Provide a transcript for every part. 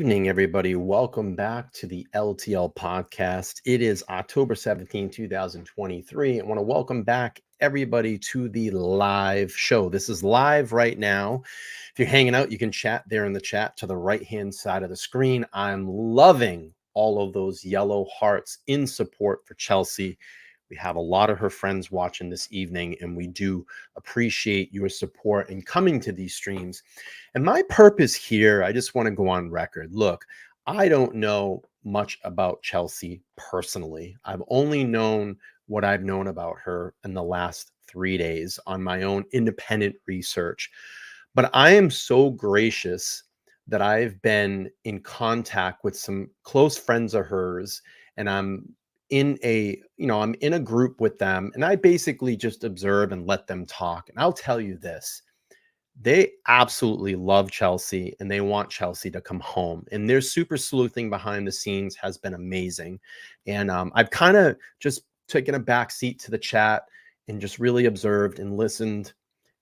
evening, everybody. Welcome back to the LTL podcast. It is October 2023. I want to welcome back everybody to the live show. This is live right now. If you're hanging out, you can chat there in the chat to the right-hand side of the screen. I'm loving all of those yellow hearts in support for Chelsea. We have a lot of her friends watching this evening, and we do appreciate your support in coming to these streams. And my purpose here, I just want to go on record. Look, I don't know much about Chelsea personally. I've only known what I've known about her in the last 3 days on my own independent research. But I am so gracious that I've been in contact with some close friends of hers, and I'm in a group with them, and I basically just observe and let them talk. And I'll tell you this, they absolutely love Chelsea and they want Chelsea to come home. And their super sleuthing behind the scenes has been amazing. And I've kind of just taken a back seat to the chat and just really observed and listened.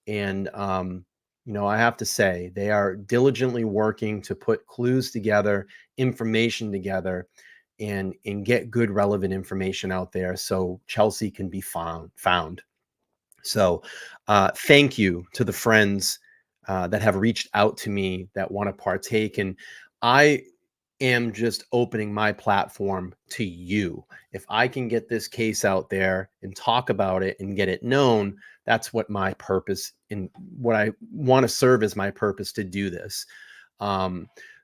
And, I have to say, they are diligently working to put clues together, information together, and get good relevant information out there so Chelsea can be found. So thank you to the friends that have reached out to me that want to partake. And I am just opening my platform to you. If I can get this case out there and talk about it and get it known, that's what my purpose and what I want to serve as my purpose to do this.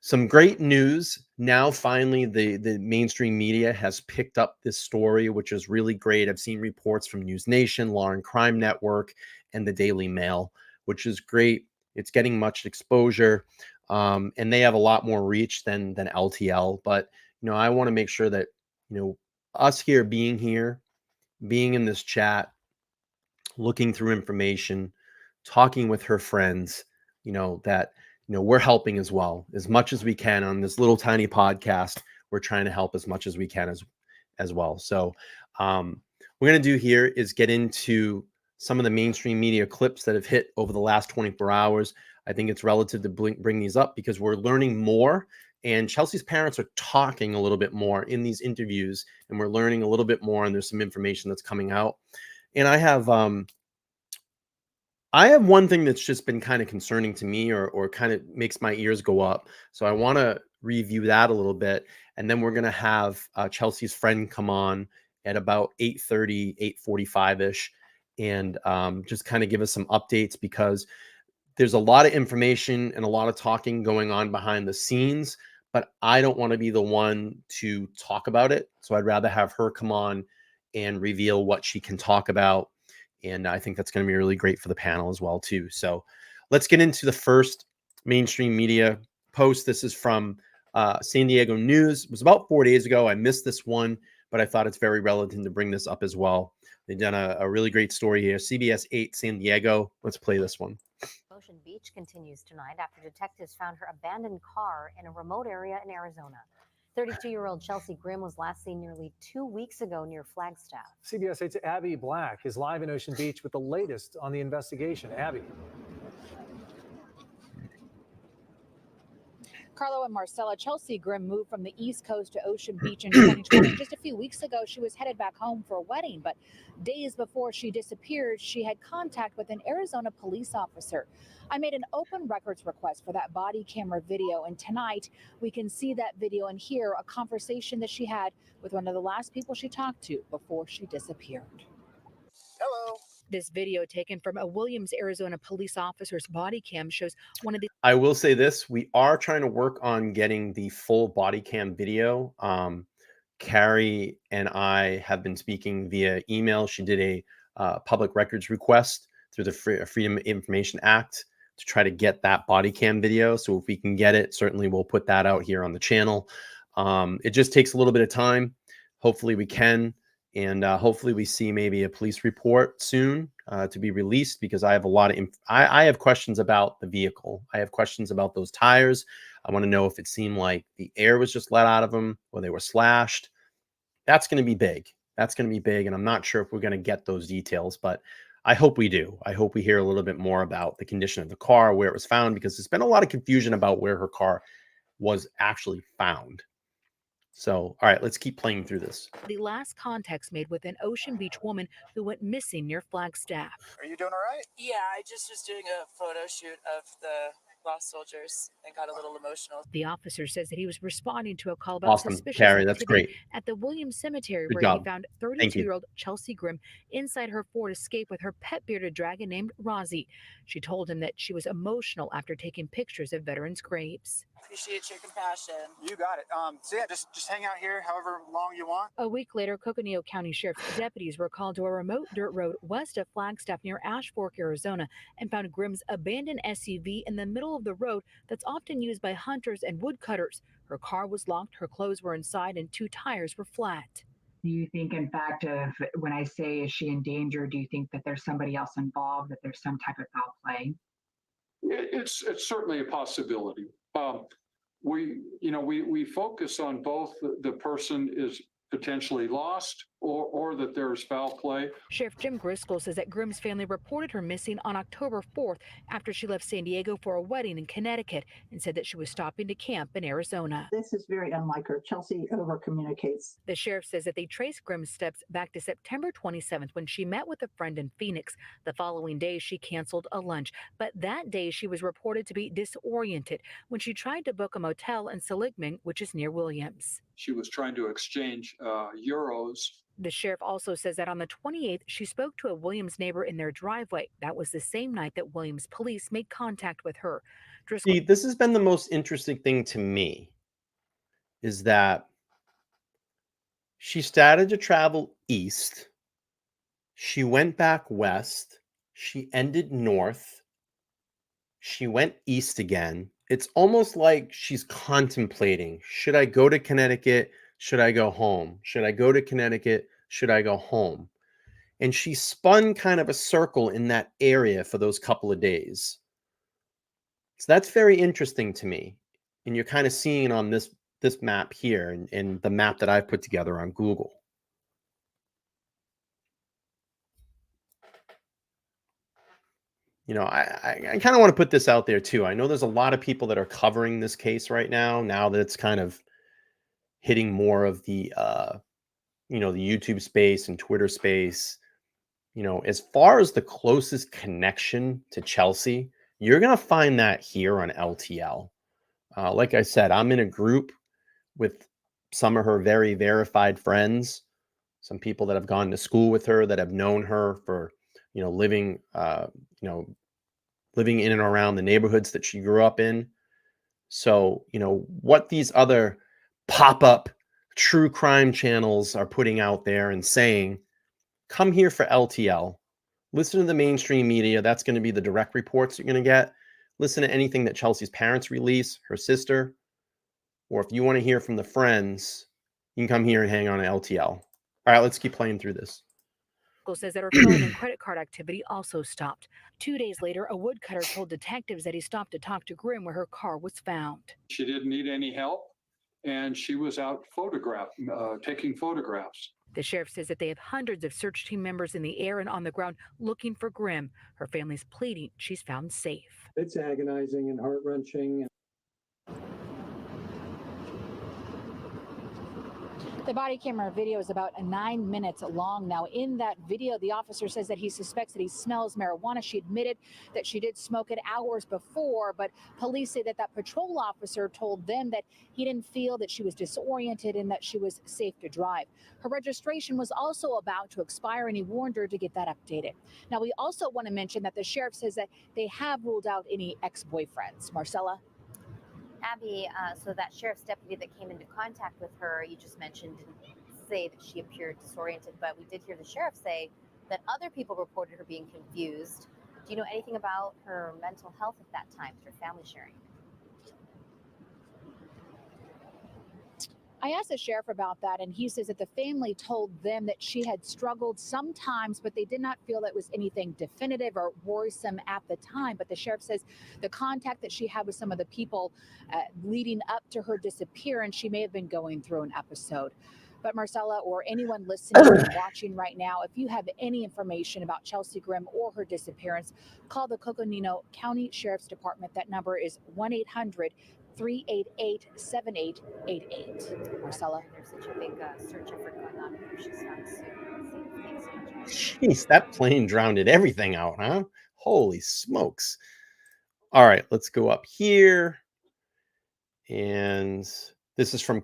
Some great news. Now, finally, the mainstream media has picked up this story, which is really great. I've seen reports from News Nation, Law and Crime Network, and the Daily Mail, which is great. It's getting much exposure, and they have a lot more reach than LTL. But, I want to make sure that, us being in this chat, looking through information, talking with her friends, that we're helping as well, as much as we can on this little tiny podcast. We're trying to help as much as we can as well. So what we're going to do here is get into some of the mainstream media clips that have hit over the last 24 hours. I think it's relative to bring these up because we're learning more, and Chelsea's parents are talking a little bit more in these interviews, and we're learning a little bit more, and there's some information that's coming out. And I have one thing that's just been kind of concerning to me, or kind of makes my ears go up. So I want to review that a little bit. And then we're going to have Chelsea's friend come on at about 8:30, 8:45-ish, and just kind of give us some updates, because there's a lot of information and a lot of talking going on behind the scenes, but I don't want to be the one to talk about it. So I'd rather have her come on and reveal what she can talk about. And I think that's going to be really great for the panel as well, too. So let's get into the first mainstream media post. This is from San Diego News. It was about 4 days ago. I missed this one, but I thought it's very relevant to bring this up as well. They've done a really great story here. CBS 8 San Diego. Let's play this one. Ocean Beach continues tonight after detectives found her abandoned car in a remote area in Arizona. 32-year-old Chelsea Grimm was last seen nearly 2 weeks ago near Flagstaff. CBS 8's Abby Black is live in Ocean Beach with the latest on the investigation. Abby. Carlo and Marcella, Chelsea Grimm moved from the East Coast to Ocean Beach in 2020. Just a few weeks ago, she was headed back home for a wedding, but days before she disappeared, she had contact with an Arizona police officer. I made an open records request for that body camera video, and tonight we can see that video and hear a conversation that she had with one of the last people she talked to before she disappeared. Hello. This video taken from a Williams, Arizona police officer's body cam shows one of the... I will say this, we are trying to work on getting the full body cam video. Carrie and I have been speaking via email. She did a public records request through the Freedom of Information Act to try to get that body cam video. So if we can get it, certainly we'll put that out here on the channel. It just takes a little bit of time. Hopefully we can. And hopefully we see maybe a police report soon to be released, because I have a lot of I have questions about the vehicle. I have questions about those tires. I want to know if it seemed like the air was just let out of them or they were slashed. That's going to be big. That's going to be big. And I'm not sure if we're going to get those details, but I hope we do. I hope we hear a little bit more about the condition of the car, where it was found, because there's been a lot of confusion about where her car was actually found. So, all right, let's keep playing through this. The last contacts made with an Ocean Beach woman who went missing near Flagstaff. Are you doing all right? Yeah, I just was doing a photo shoot of the lost soldiers and got a little emotional. The officer says that he was responding to a call about Awesome, suspicious Carrie. That's activity great. at the Williams Cemetery, Good where he job. found Thank you. 32-year-old Chelsea Grimm inside her Ford Escape with her pet bearded dragon named Rosie. She told him that she was emotional after taking pictures of veterans' graves. Appreciate your compassion. You got it. So yeah, just hang out here however long you want. A week later, Coconino County Sheriff's deputies were called to a remote dirt road west of Flagstaff near Ashfork, Arizona, and found Grimm's abandoned SUV in the middle of the road that's often used by hunters and woodcutters. Her car was locked, her clothes were inside, and 2 tires were flat. Do you think, in fact, when I say is she in danger, do you think that there's somebody else involved, that there's some type of foul play? It's certainly a possibility. We focus on both the person is potentially lost or that there's foul play. Sheriff Jim Driscoll says that Grimm's family reported her missing on October 4th after she left San Diego for a wedding in Connecticut and said that she was stopping to camp in Arizona. This is very unlike her. Chelsea over communicates. The sheriff says that they traced Grimm's steps back to September 27th when she met with a friend in Phoenix. The following day, she canceled a lunch, but that day she was reported to be disoriented when she tried to book a motel in Seligman, which is near Williams. She was trying to exchange euros. The sheriff also says that on the 28th, she spoke to a Williams neighbor in their driveway. That was the same night that Williams police made contact with her. Driscoll. See, this has been the most interesting thing to me is that she started to travel east. She went back west. She ended north. She went east again. It's almost like she's contemplating, should I go to Connecticut? Should I go home? Should I go to Connecticut? Should I go home? And she spun kind of a circle in that area for those couple of days. So that's very interesting to me. And you're kind of seeing it on this map here and the map that I've put together on Google. You know, I kind of want to put this out there too. I know there's a lot of people that are covering this case right now that it's kind of hitting more of the, the YouTube space and Twitter space. You know, as far as the closest connection to Chelsea, you're going to find that here on LTL. Like I said, I'm in a group with some of her very verified friends, some people that have gone to school with her, that have known her for, living in and around the neighborhoods that she grew up in. So, what these other pop-up true crime channels are putting out there and saying, come here for LTL. Listen to the mainstream media. That's going to be the direct reports you're going to get. Listen to anything that Chelsea's parents release, her sister, or if you want to hear from the friends, you can come here and hang on to LTL. All right, let's keep playing through this. Says that her phone and credit card activity also stopped. 2 days later, a woodcutter told detectives that he stopped to talk to Grimm where her car was found. She didn't need any help, and she was out taking photographs. The sheriff says that they have hundreds of search team members in the air and on the ground looking for Grimm. Her family's pleading she's found safe. It's agonizing and heart-wrenching. The body camera video is about 9 minutes long now. In that video, the officer says that he suspects that he smells marijuana. She admitted that she did smoke it hours before, but police say that patrol officer told them that he didn't feel that she was disoriented and that she was safe to drive. Her registration was also about to expire, and he warned her to get that updated. Now, we also want to mention that the sheriff says that they have ruled out any ex-boyfriends. Marcella? Abby, so that sheriff's deputy that came into contact with her, you just mentioned, didn't say that she appeared disoriented, but we did hear the sheriff say that other people reported her being confused. Do you know anything about her mental health at that time through family sharing? I asked the sheriff about that, and he says that the family told them that she had struggled sometimes, but they did not feel that was anything definitive or worrisome at the time. But the sheriff says the contact that she had with some of the people leading up to her disappearance, she may have been going through an episode. But Marcella, or anyone listening or watching right now, if you have any information about Chelsea Grimm or her disappearance, call the Coconino County Sheriff's Department. That number is 1-800 388-7888. Marcella. There's such a big search effort going on. If she's found soon. Thanks so much. Jeez, that plane drowned everything out, huh? Holy smokes. All right, let's go up here. And this is from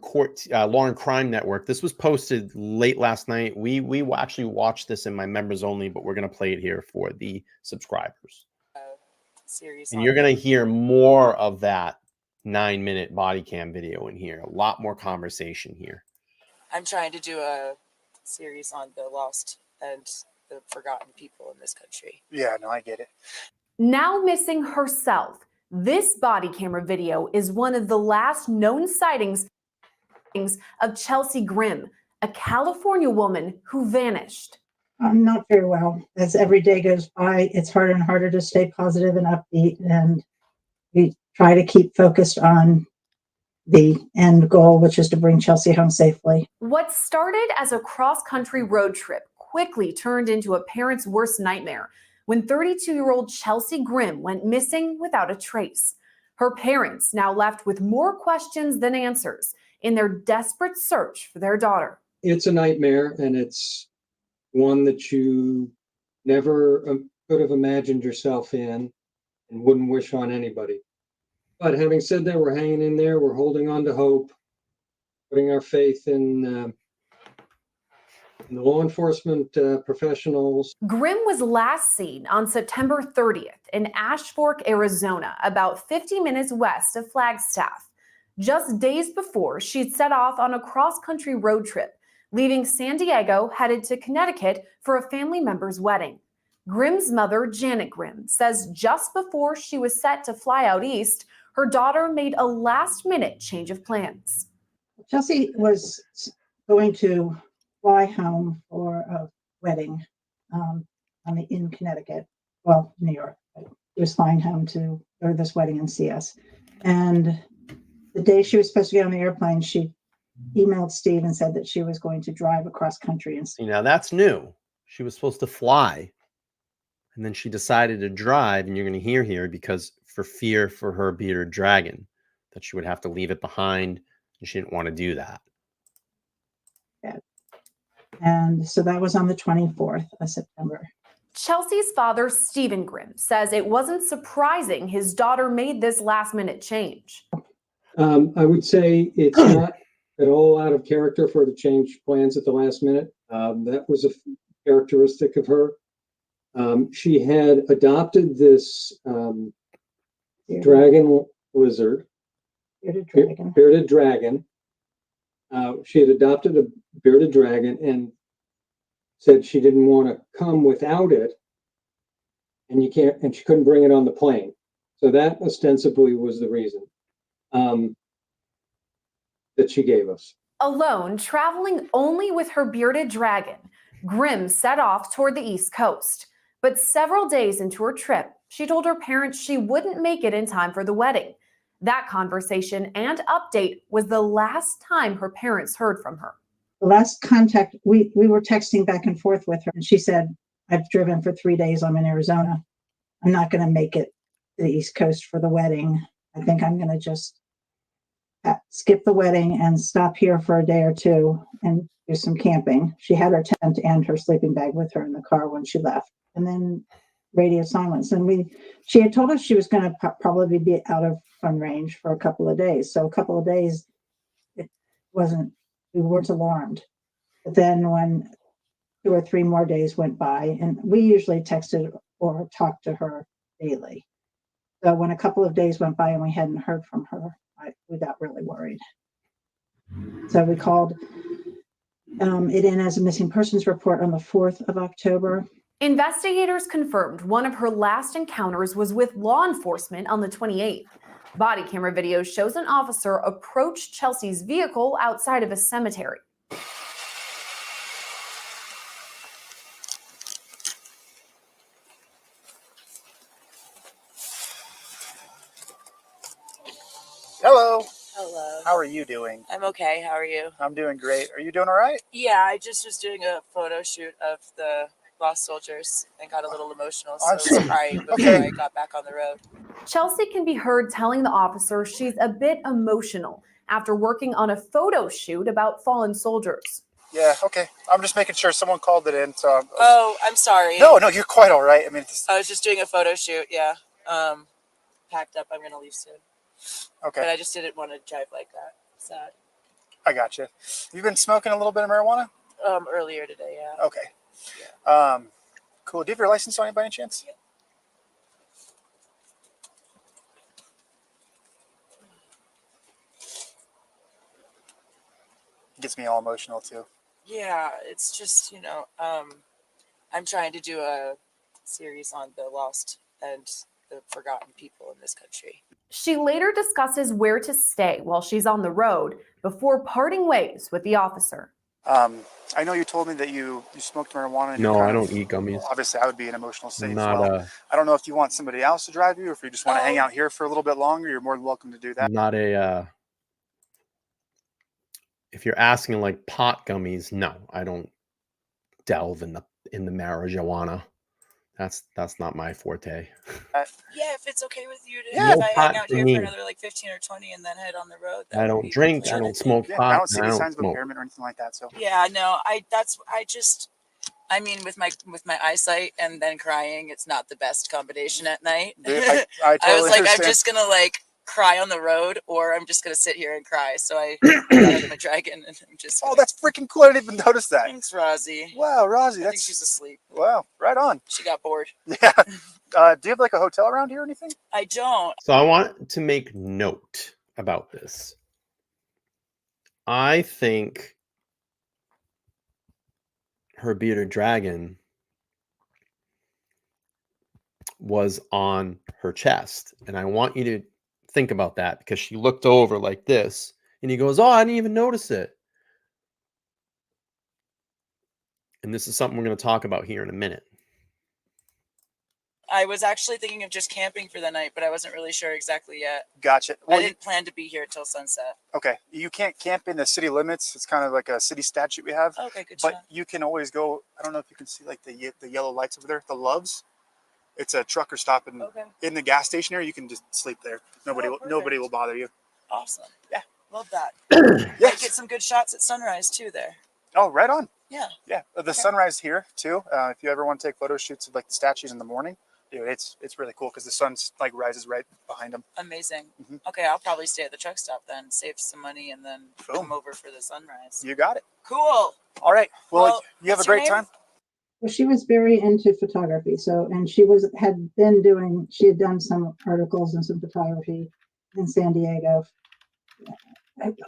Law and Crime Network. This was posted late last night. We actually watched this in my members only, but we're going to play it here for the subscribers. Series and you're going to hear more of that 9-minute body cam video in here. A lot more conversation here. I'm trying to do a series on the lost and the forgotten people in this country. Yeah, no, I get it. Now missing herself, this body camera video is one of the last known sightings of Chelsea Grimm, a California woman who vanished. I'm not very well. As every day goes by, it's harder and harder to stay positive and upbeat, and we try to keep focused on the end goal, which is to bring Chelsea home safely. What started as a cross-country road trip quickly turned into a parent's worst nightmare when 32-year-old Chelsea Grimm went missing without a trace. Her parents now left with more questions than answers in their desperate search for their daughter. It's a nightmare, and it's one that you never could have imagined yourself in and wouldn't wish on anybody. But having said that, we're hanging in there. We're holding on to hope, putting our faith in the law enforcement professionals. Grimm was last seen on September 30th in Ashfork, Arizona, about 50 minutes west of Flagstaff. Just days before, she'd set off on a cross-country road trip, leaving San Diego headed to Connecticut for a family member's wedding. Grimm's mother, Janet Grimm, says just before she was set to fly out east, her daughter made a last-minute change of plans. Chelsea was going to fly home for a wedding in Connecticut, well, New York. She was flying home to go to this wedding and see us. And the day she was supposed to get on the airplane, she emailed Steve and said that she was going to drive across country. And See, now that's new. She was supposed to fly, and then she decided to drive, and you're going to hear here because for fear for her bearded dragon, that she would have to leave it behind, and she didn't want to do that. And so that was on the 24th of September. Chelsea's father, Stephen Grimm, says it wasn't surprising his daughter made this last-minute change. I would say it's not at all out of character for her to change plans at the last minute. That was a characteristic of her. She had adopted this dragon lizard, bearded dragon. She had adopted a bearded dragon and said she didn't want to come without it, and she couldn't bring it on the plane. So that ostensibly was the reason that she gave us. Alone, traveling only with her bearded dragon, Grimm set off toward the East Coast. But several days into her trip, she told her parents she wouldn't make it in time for the wedding. That conversation and update was the last time her parents heard from her. The last contact, we were texting back and forth with her, and she said, I've driven for 3 days. I'm in Arizona. I'm not going to make it to the East Coast for the wedding. I think I'm going to just skip the wedding and stop here for a day or two and do some camping. She had her tent and her sleeping bag with her in the car when she left. And then radio silence. And she had told us she was going to probably be out of fun range for a couple of days. So a couple of days, we weren't alarmed. But then when 2 or 3 more days went by, and we usually texted or talked to her daily. So when a couple of days went by and we hadn't heard from her, we got really worried. So we called it in as a missing persons report on the 4th of October. Investigators confirmed one of her last encounters was with law enforcement on the 28th. Body camera video shows an officer approach Chelsea's vehicle outside of a cemetery. Hello. Hello. How are you doing? I'm okay. How are you? I'm doing great. Are you doing all right? Yeah, I just was doing a photo shoot of the lost soldiers and got a little emotional, so I was crying before I got back on the road. Chelsea can be heard telling the officer she's a bit emotional after working on a photo shoot about fallen soldiers. Yeah, okay. I'm just making sure someone called it in. So. Oh, I'm sorry. No, you're quite all right. I mean, I was just doing a photo shoot. Yeah. Packed up. I'm gonna leave soon. Okay. But I just didn't want to drive like that. Sad. I got you. You've been smoking a little bit of marijuana? Earlier today. Yeah. Okay. Yeah. Cool. Do you have your license on you by any chance? Yeah. Gets me all emotional too. Yeah, it's just, I'm trying to do a series on the lost and the forgotten people in this country. She later discusses where to stay while she's on the road before parting ways with the officer. I know you told me that you smoked marijuana. And No, I don't eat gummies. Obviously, I would be in an emotional state as Not well. I don't know if you want somebody else to drive you, or if you just want to hang out here for a little bit longer. You're more than welcome to do that. not a. If you're asking like pot gummies, no, I don't delve in the marijuana. That's not my forte. Yeah, if it's okay with you to No if I pot hang out for here me. for another like 15 or 20 and then head on the road. I don't drink. I don't smoke pot. I don't see and any I don't signs of smoke. impairment or anything like that. So Yeah, no, I mean, with my eyesight and then crying, it's not the best combination at night. I totally I was like, understand. I'm just gonna like cry on the road, or I'm just gonna sit here and cry. So I got him a dragon, and I'm just. Oh, that's freaking cool! I didn't even notice that. Thanks, Rosie. Wow, Rosie, I think she's asleep. Wow, right on. She got bored. Yeah. Do you have like a hotel around here or anything? I don't. So I want to make note about this. I think her bearded dragon was on her chest. And I want you to think about that because she looked over like this and he goes, "Oh, I didn't even notice it." And this is something we're going to talk about here in a minute. I was actually thinking of just camping for the night, but I wasn't really sure exactly yet. Gotcha. Well, I didn't plan to be here until sunset. Okay. You can't camp in the city limits. It's kind of like a city statute we have. Okay, good to know. But you can always go. I don't know if you can see like the yellow lights over there, the Loves. It's a trucker stop in the gas station area. You can just sleep there. Nobody will bother you. Awesome. Yeah. Love that. Yes. I get some good shots at sunrise too there. Oh, right on. Yeah. Yeah. The sunrise here too. If you ever want to take photo shoots of like the statues in the morning, dude, it's really cool because the sun like rises right behind them. Amazing. Okay, I'll probably stay at the truck stop then, save some money, and then come over for the sunrise. You got it. Cool. All right. Well you have a great time. Well, she was very into photography. So, and she had done some articles and some photography in San Diego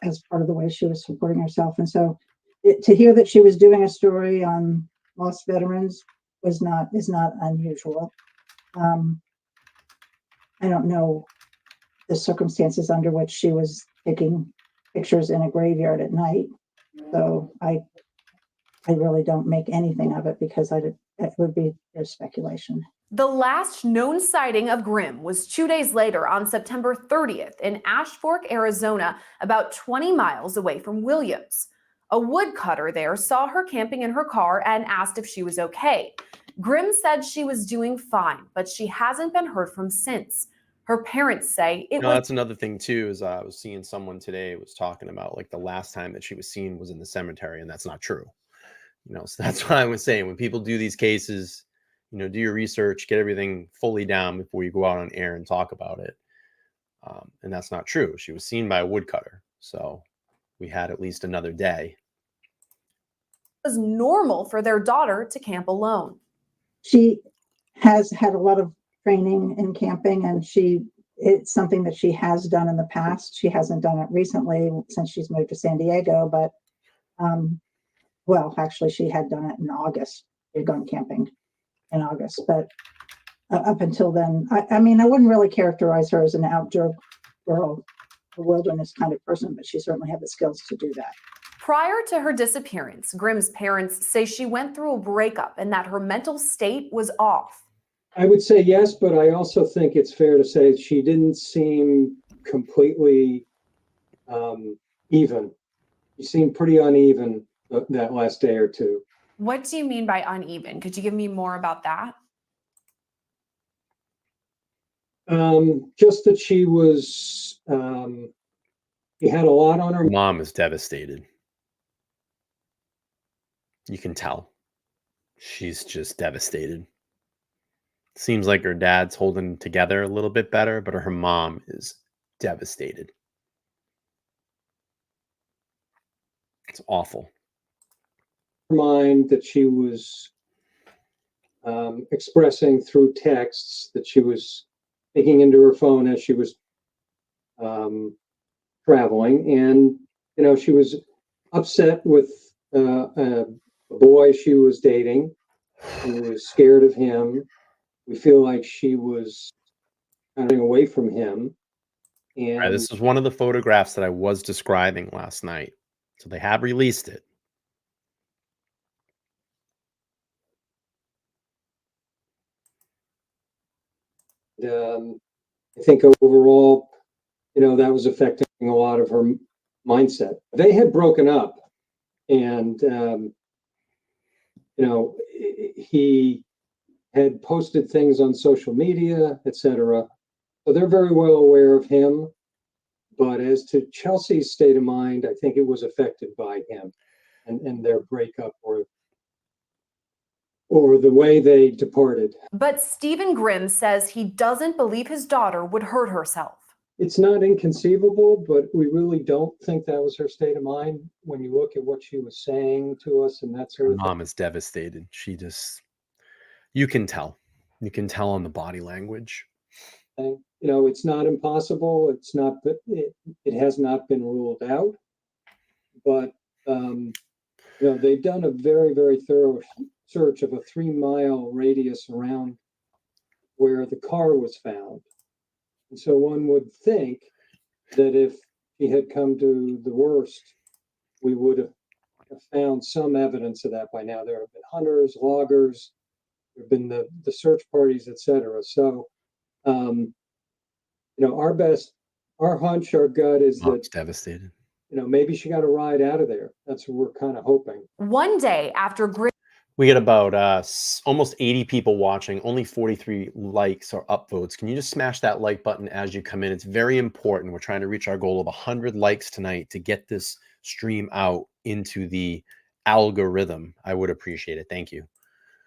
as part of the way she was supporting herself. And so to hear that she was doing a story on lost veterans is not unusual. I don't know the circumstances under which she was taking pictures in a graveyard at night. So I really don't make anything of it because it would be there's speculation. The last known sighting of Grimm was 2 days later on September 30th in Ashfork, Arizona, about 20 miles away from Williams. A woodcutter there saw her camping in her car and asked if she was okay. Grimm said she was doing fine, but she hasn't been heard from since. Her parents say it was. That's another thing too, is I was seeing someone today was talking about like the last time that she was seen was in the cemetery, and that's not true. So that's why I was saying when people do these cases, do your research, get everything fully down before you go out on air and talk about it. And that's not true. She was seen by a woodcutter. So we had at least another day. It was normal for their daughter to camp alone. She has had a lot of training in camping, and it's something that she has done in the past. She hasn't done it recently since she's moved to San Diego, but well, actually she had done it in August. She had gone camping in August, but up until then, I mean, I wouldn't really characterize her as an outdoor girl, a wilderness kind of person, but she certainly had the skills to do that. Prior to her disappearance, Grimm's parents say she went through a breakup and that her mental state was off. I would say yes, but I also think it's fair to say she didn't seem completely even. She seemed pretty uneven that last day or two. What do you mean by uneven? Could you give me more about that? Just that she was, she had a lot on her. Her mom is devastated. You can tell. She's just devastated. Seems like her dad's holding together a little bit better, but her mom is devastated. It's awful. Mind that she was expressing through texts that she was taking into her phone as she was traveling, and she was upset with a boy she was dating and was scared of him. We feel like she was running away from him. And Right, this is one of the photographs that I was describing last night. So they have released it. I think overall, that was affecting a lot of her mindset. They had broken up, and he had posted things on social media, etc. So they're very well aware of him. But as to Chelsea's state of mind, I think it was affected by him and their breakup or the way they departed. But Stephen Grimm says he doesn't believe his daughter would hurt herself. It's not inconceivable, but we really don't think that was her state of mind when you look at what she was saying to us and that sort Her of mom is devastated. You can tell. You can tell on the body language. thing. It's not impossible. It's not, it has not been ruled out, but they've done a very, very thorough search of a 3-mile radius around where the car was found. And so one would think that if he had come to the worst, we would have found some evidence of that by now. There have been hunters, loggers, there have been the search parties, etc. So, our hunch, our gut is Mom's that devastated. maybe she got a ride out of there. That's what we're kind of hoping. One day after Grimm. We get about almost 80 people watching, only 43 likes or upvotes. Can you just smash that like button as you come in? It's very important. We're trying to reach our goal of 100 likes tonight to get this stream out into the algorithm. I would appreciate it. Thank you.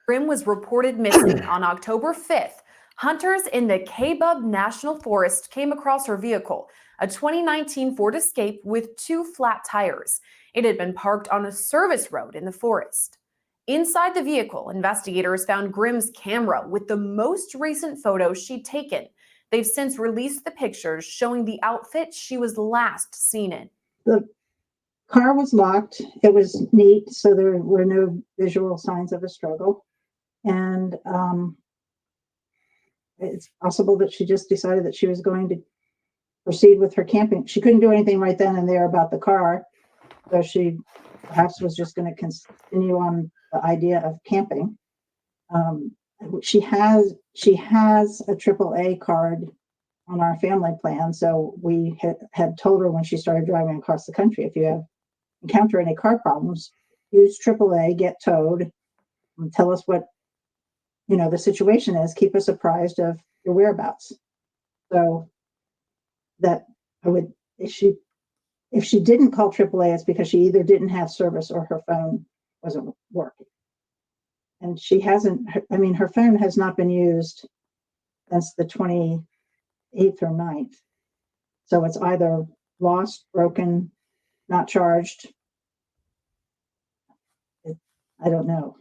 Grimm was reported missing on October 5th. Hunters in the Kaibab National Forest came across her vehicle, a 2019 Ford Escape with 2 flat tires. It had been parked on a service road in the forest. Inside the vehicle, investigators found Grimm's camera with the most recent photos she'd taken. They've since released the pictures showing the outfit she was last seen in. The car was locked. It was neat, so there were no visual signs of a struggle. And it's possible that she just decided that she was going to proceed with her camping. She couldn't do anything right then and there about the car, so she perhaps was just going to continue on the idea of camping. She has a AAA card on our family plan, so we had told her when she started driving across the country, if you encounter any car problems, use AAA, get towed, and tell us what the situation is. Keep us apprised of your whereabouts. So that if she didn't call AAA, it's because she either didn't have service or her phone wasn't working. And she hasn't, her phone has not been used since the 28th or 9th. So it's either lost, broken, not charged. I don't know.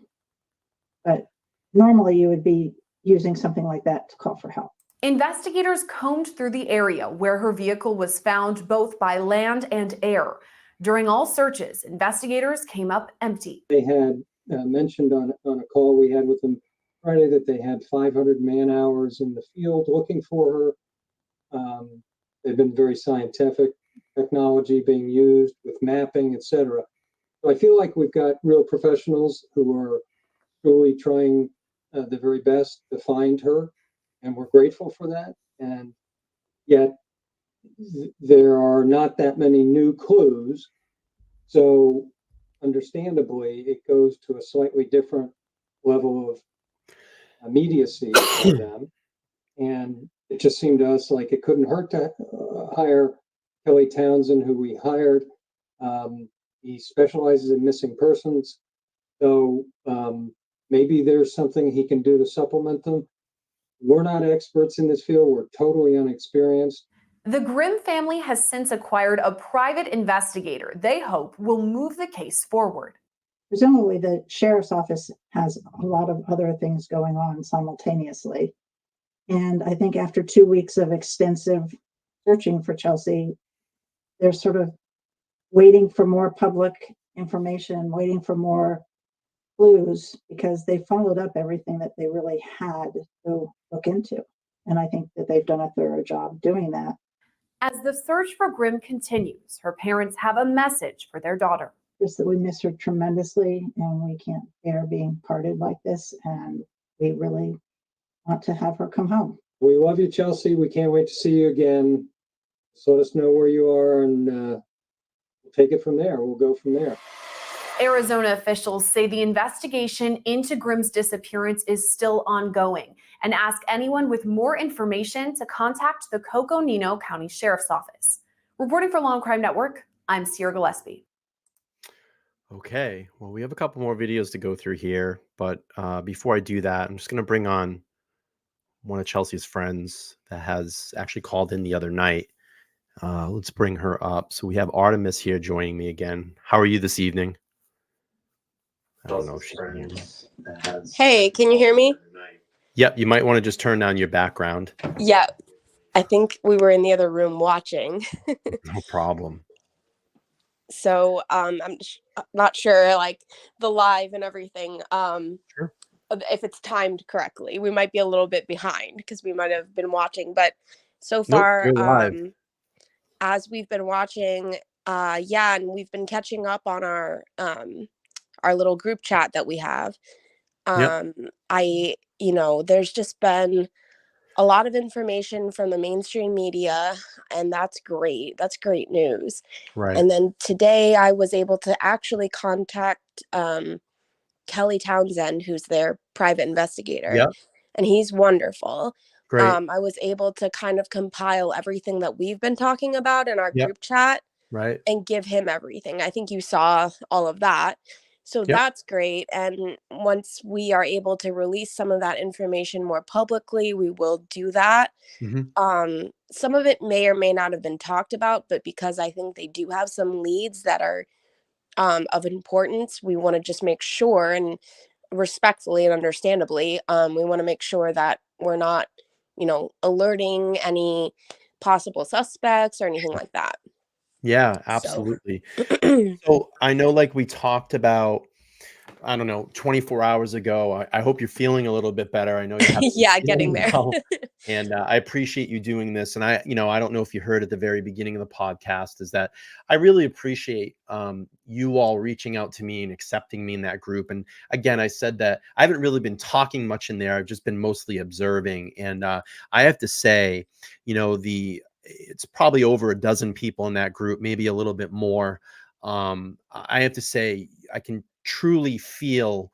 But normally you would be using something like that to call for help. Investigators combed through the area where her vehicle was found both by land and air. During all searches, investigators came up empty. They had mentioned on a call we had with them Friday that they had 500 man hours in the field looking for her. They've been very scientific, technology being used with mapping, etc. So I feel like we've got real professionals who are truly trying the very best to find her, and we're grateful for that. And yet there are not that many new clues. So understandably, it goes to a slightly different level of immediacy for them. And it just seemed to us like it couldn't hurt to hire Kelly Townsend, who we hired. He specializes in missing persons. So maybe there's something he can do to supplement them. We're not experts in this field. We're totally unexperienced. The Grimm family has since acquired a private investigator they hope will move the case forward. Presumably, the sheriff's office has a lot of other things going on simultaneously. And I think after 2 weeks of extensive searching for Chelsea, they're sort of waiting for more public information, waiting for more clues, because they followed up everything that they really had to look into. And I think that they've done a thorough job doing that. As the search for Grimm continues, her parents have a message for their daughter. Just that we miss her tremendously, and we can't bear being parted like this, and we really want to have her come home. We love you, Chelsea. We can't wait to see you again. Just let us know where you are, and we'll take it from there. We'll go from there. Arizona officials say the investigation into Grimm's disappearance is still ongoing and ask anyone with more information to contact the Coconino County Sheriff's Office. Reporting for Law and Crime Network, I'm Sierra Gillespie. Okay, well, we have a couple more videos to go through here, but before I do that, I'm just going to bring on one of Chelsea's friends that has actually called in the other night. Let's bring her up. So we have Artemis here joining me again. How are you this evening? I don't know if she can hear me. Hey, can you hear me? Yep, you might want to just turn down your background. Yeah, I think we were in the other room watching. No problem. So I'm not sure, like the live and everything. Sure. If it's timed correctly, we might be a little bit behind because we might have been watching. But so far, Nope, you're live. as we've been watching, yeah, and we've been catching up on our little group chat that we have. Yep. There's just been a lot of information from the mainstream media, and that's great. That's great news. Right. And then today I was able to actually contact Kelly Townsend, who's their private investigator. Yep. And he's wonderful. Great. I was able to kind of compile everything that we've been talking about in our group chat, right, and give him everything. I think you saw all of that. So that's great. And once we are able to release some of that information more publicly, we will do that. Mm-hmm. Some of it may or may not have been talked about, but because I think they do have some leads that are of importance, we want to just make sure, and respectfully and understandably, we want to make sure that we're not, alerting any possible suspects or anything like that. Yeah, absolutely. So I know, like we talked about, I don't know, 24 hours ago. I hope you're feeling a little bit better. I know you have getting there. And I appreciate you doing this. And I don't know if you heard at the very beginning of the podcast, is that I really appreciate you all reaching out to me and accepting me in that group. And again, I said that I haven't really been talking much in there. I've just been mostly observing. And I have to say, it's probably over a dozen people in that group, maybe a little bit more. I have to say, I can truly feel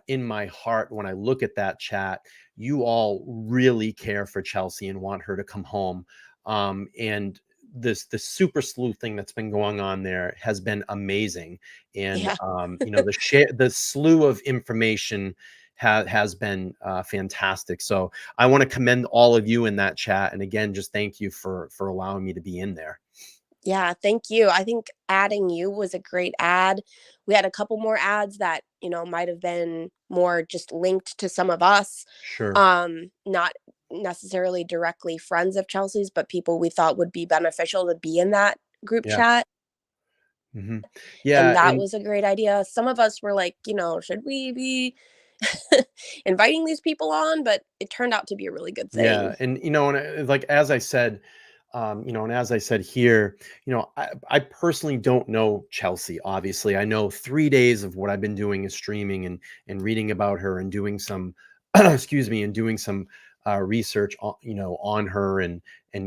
in my heart when I look at that chat, you all really care for Chelsea and want her to come home. And the super sleuth thing that's been going on there has been amazing. And, the slew of information has been fantastic. So I want to commend all of you in that chat. And again, just thank you for allowing me to be in there. Yeah, thank you. I think adding you was a great ad. We had a couple more ads that, might have been more just linked to some of us. Sure. Not necessarily directly friends of Chelsea's, but people we thought would be beneficial to be in that group chat. Mm-hmm. Yeah. And that was a great idea. Some of us were like, should we be inviting these people on? But it turned out to be a really good thing. Yeah. And, and like, as I said, and as I said here, I personally don't know Chelsea. Obviously, I know 3 days of what I've been doing is streaming and reading about her and doing some, doing some research on, on her and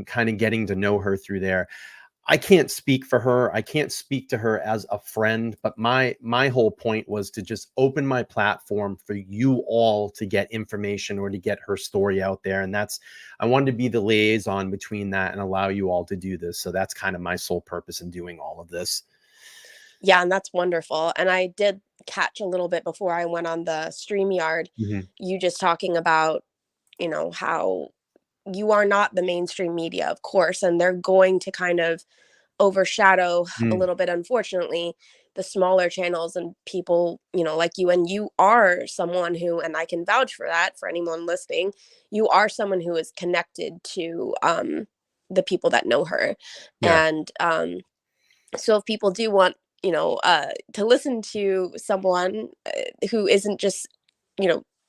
kind of getting to know her through there. I can't speak for her. I can't speak to her as a friend, but my whole point was to just open my platform for you all to get information or to get her story out there. And I wanted to be the liaison between that and allow you all to do this. So that's kind of my sole purpose in doing all of this. Yeah, and that's wonderful. And I did catch a little bit before I went on the StreamYard, you just talking about, how you are not the mainstream media, of course, and they're going to kind of overshadow a little bit, unfortunately, the smaller channels and people, like you. And you are someone who, and I can vouch for that for anyone listening, you are someone who is connected to the people that know her. Yeah. And so if people do want, to listen to someone who isn't just,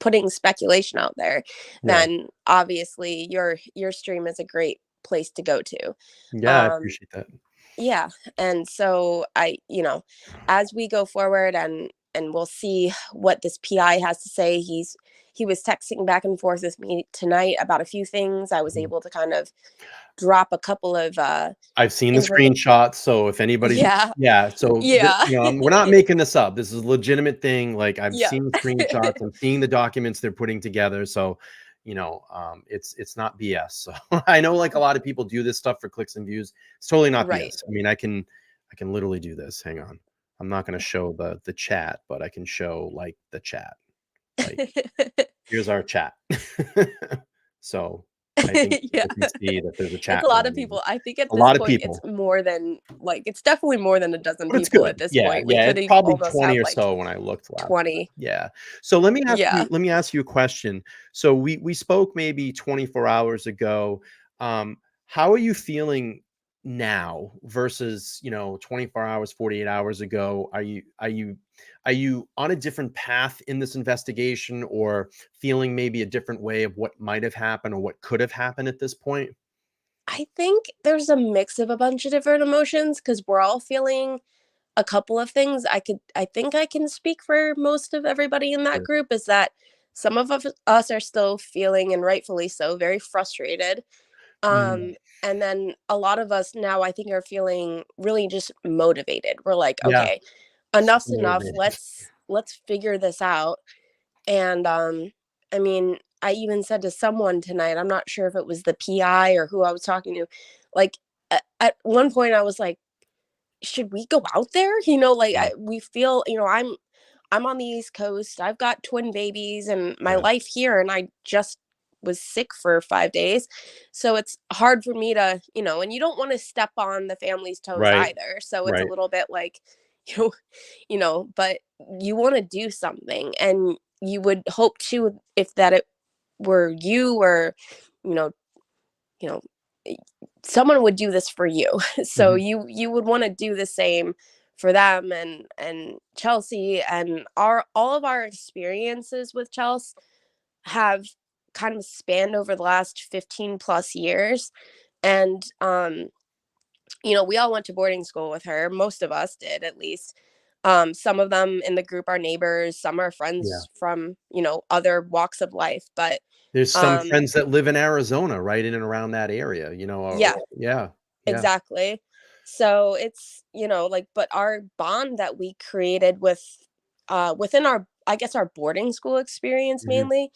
putting speculation out there, then obviously your stream is a great place to go to. Yeah, I appreciate that. Yeah. And so as we go forward and we'll see what this PI has to say. He was texting back and forth with me tonight about a few things. I was able to kind of drop a couple of I've seen the screenshots, so if anybody so we're not making this up. This is a legitimate thing. Like, I've seen the screenshots, I'm seeing the documents they're putting together, so it's not BS. So I know, like, a lot of people do this stuff for clicks and views. It's totally not BS. I mean, I can literally do this. Hang on. I'm not going to show the chat, but I can show, like, the chat. Like, here's our chat. So I think you can see that there's a chat. It's a lot of people. I think at this point it's more than, it's definitely more than a dozen people at this point. Yeah, it's probably 20 or so when I looked last. 20. Yeah. So let me ask you a question. So we spoke maybe 24 hours ago. How are you feeling now versus 24 hours, 48 hours ago? Are you on a different path in this investigation, or feeling maybe a different way of what might have happened or what could have happened at this point? I think there's a mix of a bunch of different emotions, because we're all feeling a couple of things. I think I can speak for most of everybody in that group, is that some of us are still feeling, and rightfully so, very frustrated. And then a lot of us now, I think, are feeling really just motivated. We're like, okay, enough's enough. Let's figure this out. And I mean, I even said to someone tonight, I'm not sure if it was the PI or who I was talking to, like, at one point I was like, should we go out there? We feel, I'm on the East Coast. I've got twin babies and my life here, and I just was sick for 5 days. So it's hard for me to, and you don't want to step on the family's toes either. So it's a little bit like, but you want to do something, and you would hope to, if that it were you, or, someone would do this for you. So you would want to do the same for them. And Chelsea, and all of our experiences with Chelsea have kind of spanned over the last 15 plus years. And we all went to boarding school with her. Most of us did, at least. Some of them in the group are neighbors, some are friends from other walks of life. But there's some friends that live in Arizona, right in and around that area, exactly. So it's, but our bond that we created within our, I guess, our boarding school experience mainly,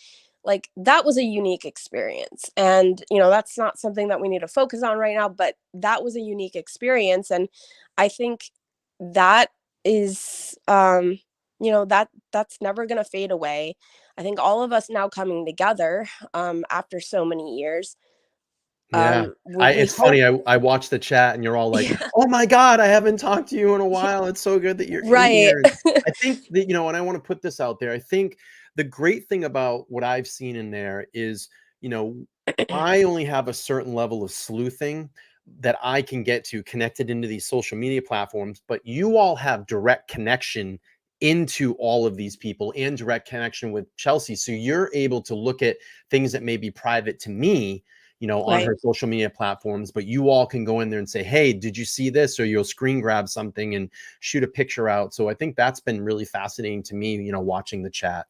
like, that was a unique experience. And, that's not something that we need to focus on right now, but that was a unique experience. And I think that is, that's never going to fade away. I think all of us now coming together, after so many years. It's funny. I watched the chat and you're all like, oh my God, I haven't talked to you in a while. It's so good that you're in here. I think that, and I want to put this out there. I think the great thing about what I've seen in there is, I only have a certain level of sleuthing that I can get to connected into these social media platforms, but you all have direct connection into all of these people and direct connection with Chelsea. So you're able to look at things that may be private to me, on her social media platforms, but you all can go in there and say, hey, did you see this? Or you'll screen grab something and shoot a picture out. So I think that's been really fascinating to me, watching the chat.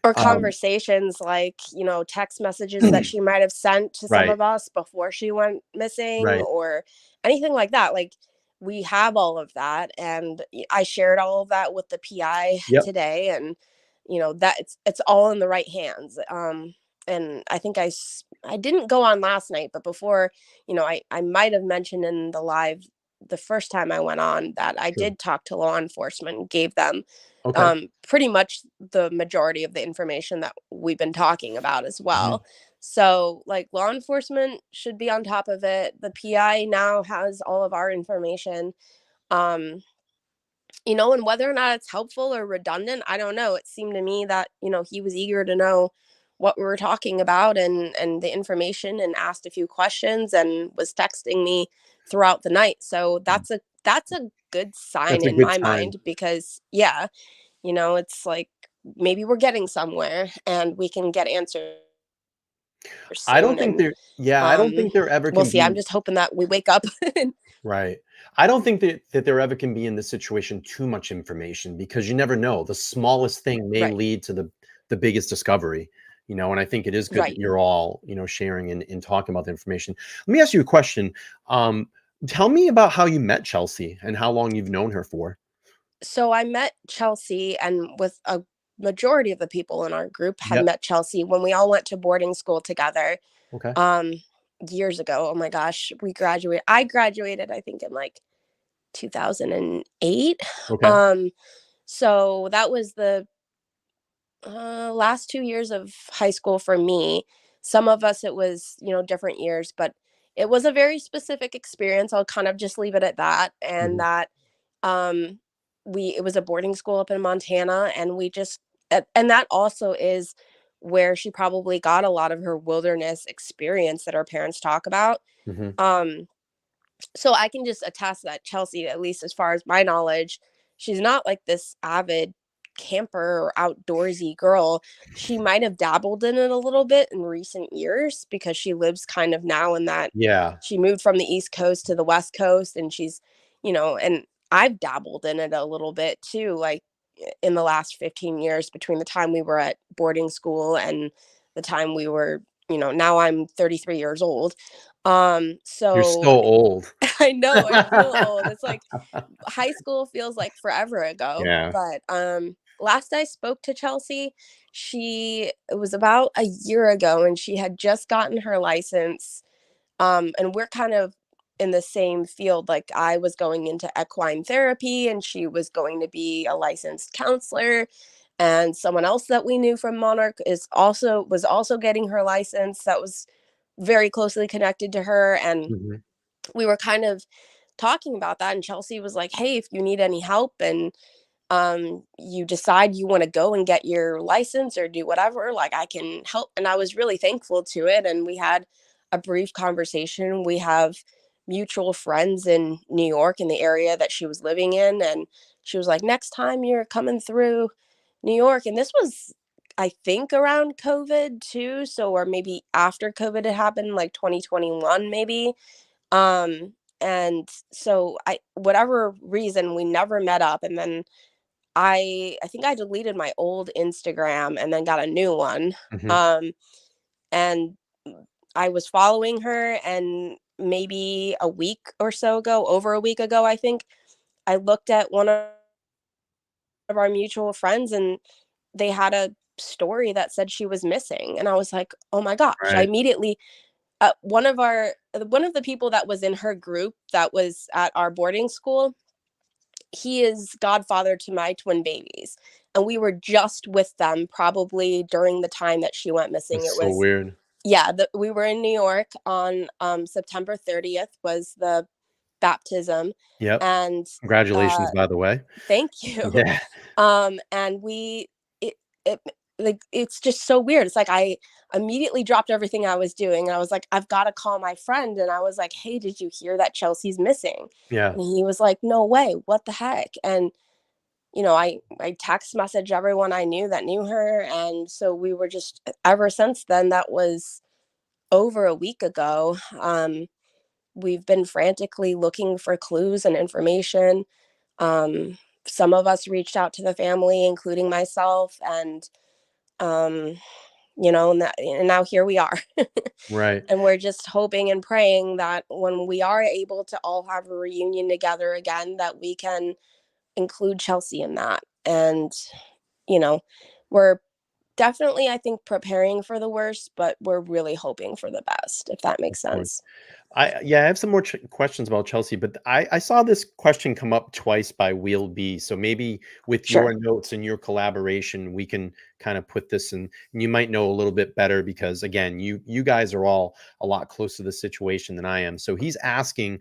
Or conversations like, text messages that she might have sent to some Right. of us before she went missing Right. or anything like that. Like, we have all of that. And I shared all of that with the PI Yep. today. And, that it's all in the right hands. And I think I didn't go on last night, but before, I might have mentioned in the live the first time I went on that I Sure. did talk to law enforcement and gave them Okay. pretty much the majority of the information that we've been talking about as well. Mhm. So, like, law enforcement should be on top of it. The PI now has all of our information. Um, and whether or not it's helpful or redundant, I don't know. It seemed to me that, he was eager to know what we were talking about and the information, and asked a few questions and was texting me throughout the night. So that's a good sign That's a in good my sign. mind, because it's like maybe we're getting somewhere and we can get answers I don't soon. think And I don't think there ever we'll can see. I'm be. just hoping that we wake up. Right. I don't think that there ever can be in this situation too much information, because you never know. The smallest thing may Right. lead to the biggest discovery, and I think it is good that Right. you're all, sharing and talking about the information. Let me ask you a question. Tell me about how you met Chelsea and how long you've known her for. So I met Chelsea, and with a majority of the people in our group had Yep. met Chelsea when we all went to boarding school together. Okay. Years ago. Oh my gosh, I graduated, I think, in like 2008. Okay. So that was the last 2 years of high school for me. Some of us, it was, different years, but it was a very specific experience. I'll kind of just leave it at that. And Mhm. that um, it was a boarding school up in Montana, and and that also is where she probably got a lot of her wilderness experience that our parents talk about. Mhm. Um, so I can just attest that Chelsea, at least as far as my knowledge, she's not like this avid camper or outdoorsy girl. She might have dabbled in it a little bit in recent years, because she lives kind of now in that Yeah. she moved from the East Coast to the West Coast, and she's, and I've dabbled in it a little bit too, like in the last 15 years, between the time we were at boarding school and the time we were, now I'm 33 years old. You're so So old. I know, I feel old. It's like high school feels like forever ago. Yeah. But last I spoke to Chelsea, it was about a year ago, and she had just gotten her license. And we're kind of in the same field. Like, I was going into equine therapy, and she was going to be a licensed counselor. And someone else that we knew from Monarch was also getting her license, that was very closely connected to her. And Mhm. we were kind of talking about that, and Chelsea was like, "Hey, if you need any help and you decide you want to go and get your license or do whatever, like, I can help." And I was really thankful to it, and we had a brief conversation. We have mutual friends in New York, in the area that she was living in, and she was like, "Next time you're coming through New York," and this was, I think, around COVID too, so, or maybe after COVID had happened, like 2021 maybe. And so, whatever reason, we never met up. And then I think I deleted my old Instagram and then got a new one. Mhm. Um, and I was following her, and maybe a week or so ago, over a week ago, I think, I looked at one of our mutual friends, and they had a story that said she was missing. And I was like, "Oh my gosh." I Right. immediately one of the people that was in her group that was at our boarding school, he is godfather to my twin babies, and we were just with them probably during the time that she went missing. It That's so was, weird. yeah, we were in New York on September 30th was the baptism. Yep. And Congratulations, uh by the way. thank you. Yeah. And it like, it's just so weird. It's like I immediately dropped everything I was doing, and I was like, "I've got to call my friend." And I was like, "Hey, did you hear that Chelsea's missing?" Yeah. And he was like, "No way. What the heck?" And I text message everyone I knew that knew her, and so we were just, ever since then, that was over a week ago. We've been frantically looking for clues and information. Um, some of us reached out to the family, including myself, and And now here we are. Right. And we're just hoping and praying that when we are able to all have a reunion together again, that we can include Chelsea in that. And, we're definitely, I think, preparing for the worst, but we're really hoping for the best, if that makes Of course. sense. I have some more questions about Chelsea, but I saw this question come up twice by Wheel B. So maybe with Sure. your notes and your collaboration, we can kind of put this in. And you might know a little bit better because again, you guys are all a lot closer to the situation than I am. So he's asking,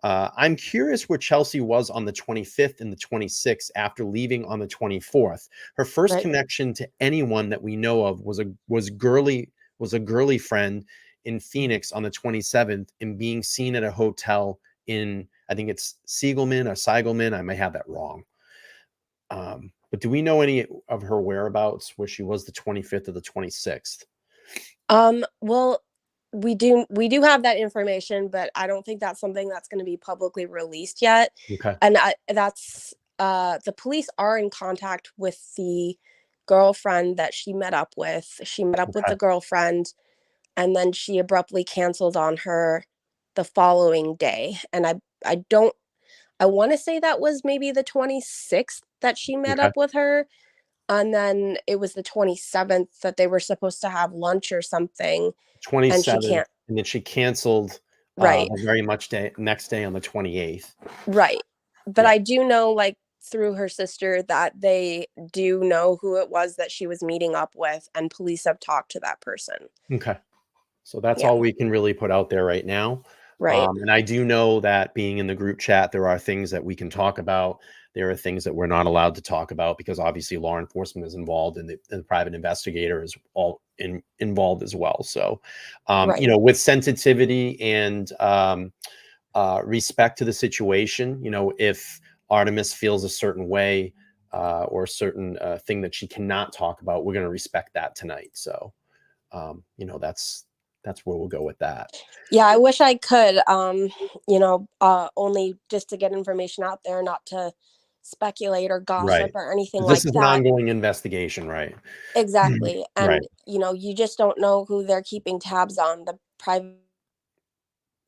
I'm curious where Chelsea was on the 25th and the 26th after leaving on the 24th. Her first Right. connection to anyone that we know of was a girly friend in Phoenix on the 27th and being seen at a hotel in, I think it's Siegelman. I may have that wrong. But do we know any of her whereabouts where she was the 25th or the 26th? Well, we do have that information, but I don't think that's something that's going to be publicly released yet. Okay. And the police are in contact with the girlfriend that she met up with. She met up with Okay. the girlfriend, and then she abruptly canceled on her the following day. And I want to say that was maybe the 26th that she met Okay. up with her. And then it was the 27th that they were supposed to have lunch or something. And she 27th, can't. and then she canceled Right. the next day on the 28th. Right. But Yeah. I do know, like, through her sister, that they do know who it was that she was meeting up with, and police have talked to that person. Okay. So that's Yeah. all we can really put out there right now. Right. And I do know that being in the group chat, there are things that we can talk about. There are things that we're not allowed to talk about because obviously law enforcement is involved and the private investigator is all involved as well. So, Right. with sensitivity and respect to the situation, if Artemis feels a certain way or a certain thing that she cannot talk about, we're going to respect that tonight. So, that's where we'll go with that. Yeah, I wish I could, only just to get information out there, not to speculate or gossip Right. or anything This like is an that. ongoing investigation, right? Exactly. Right. And, you just don't know who they're keeping tabs on, the private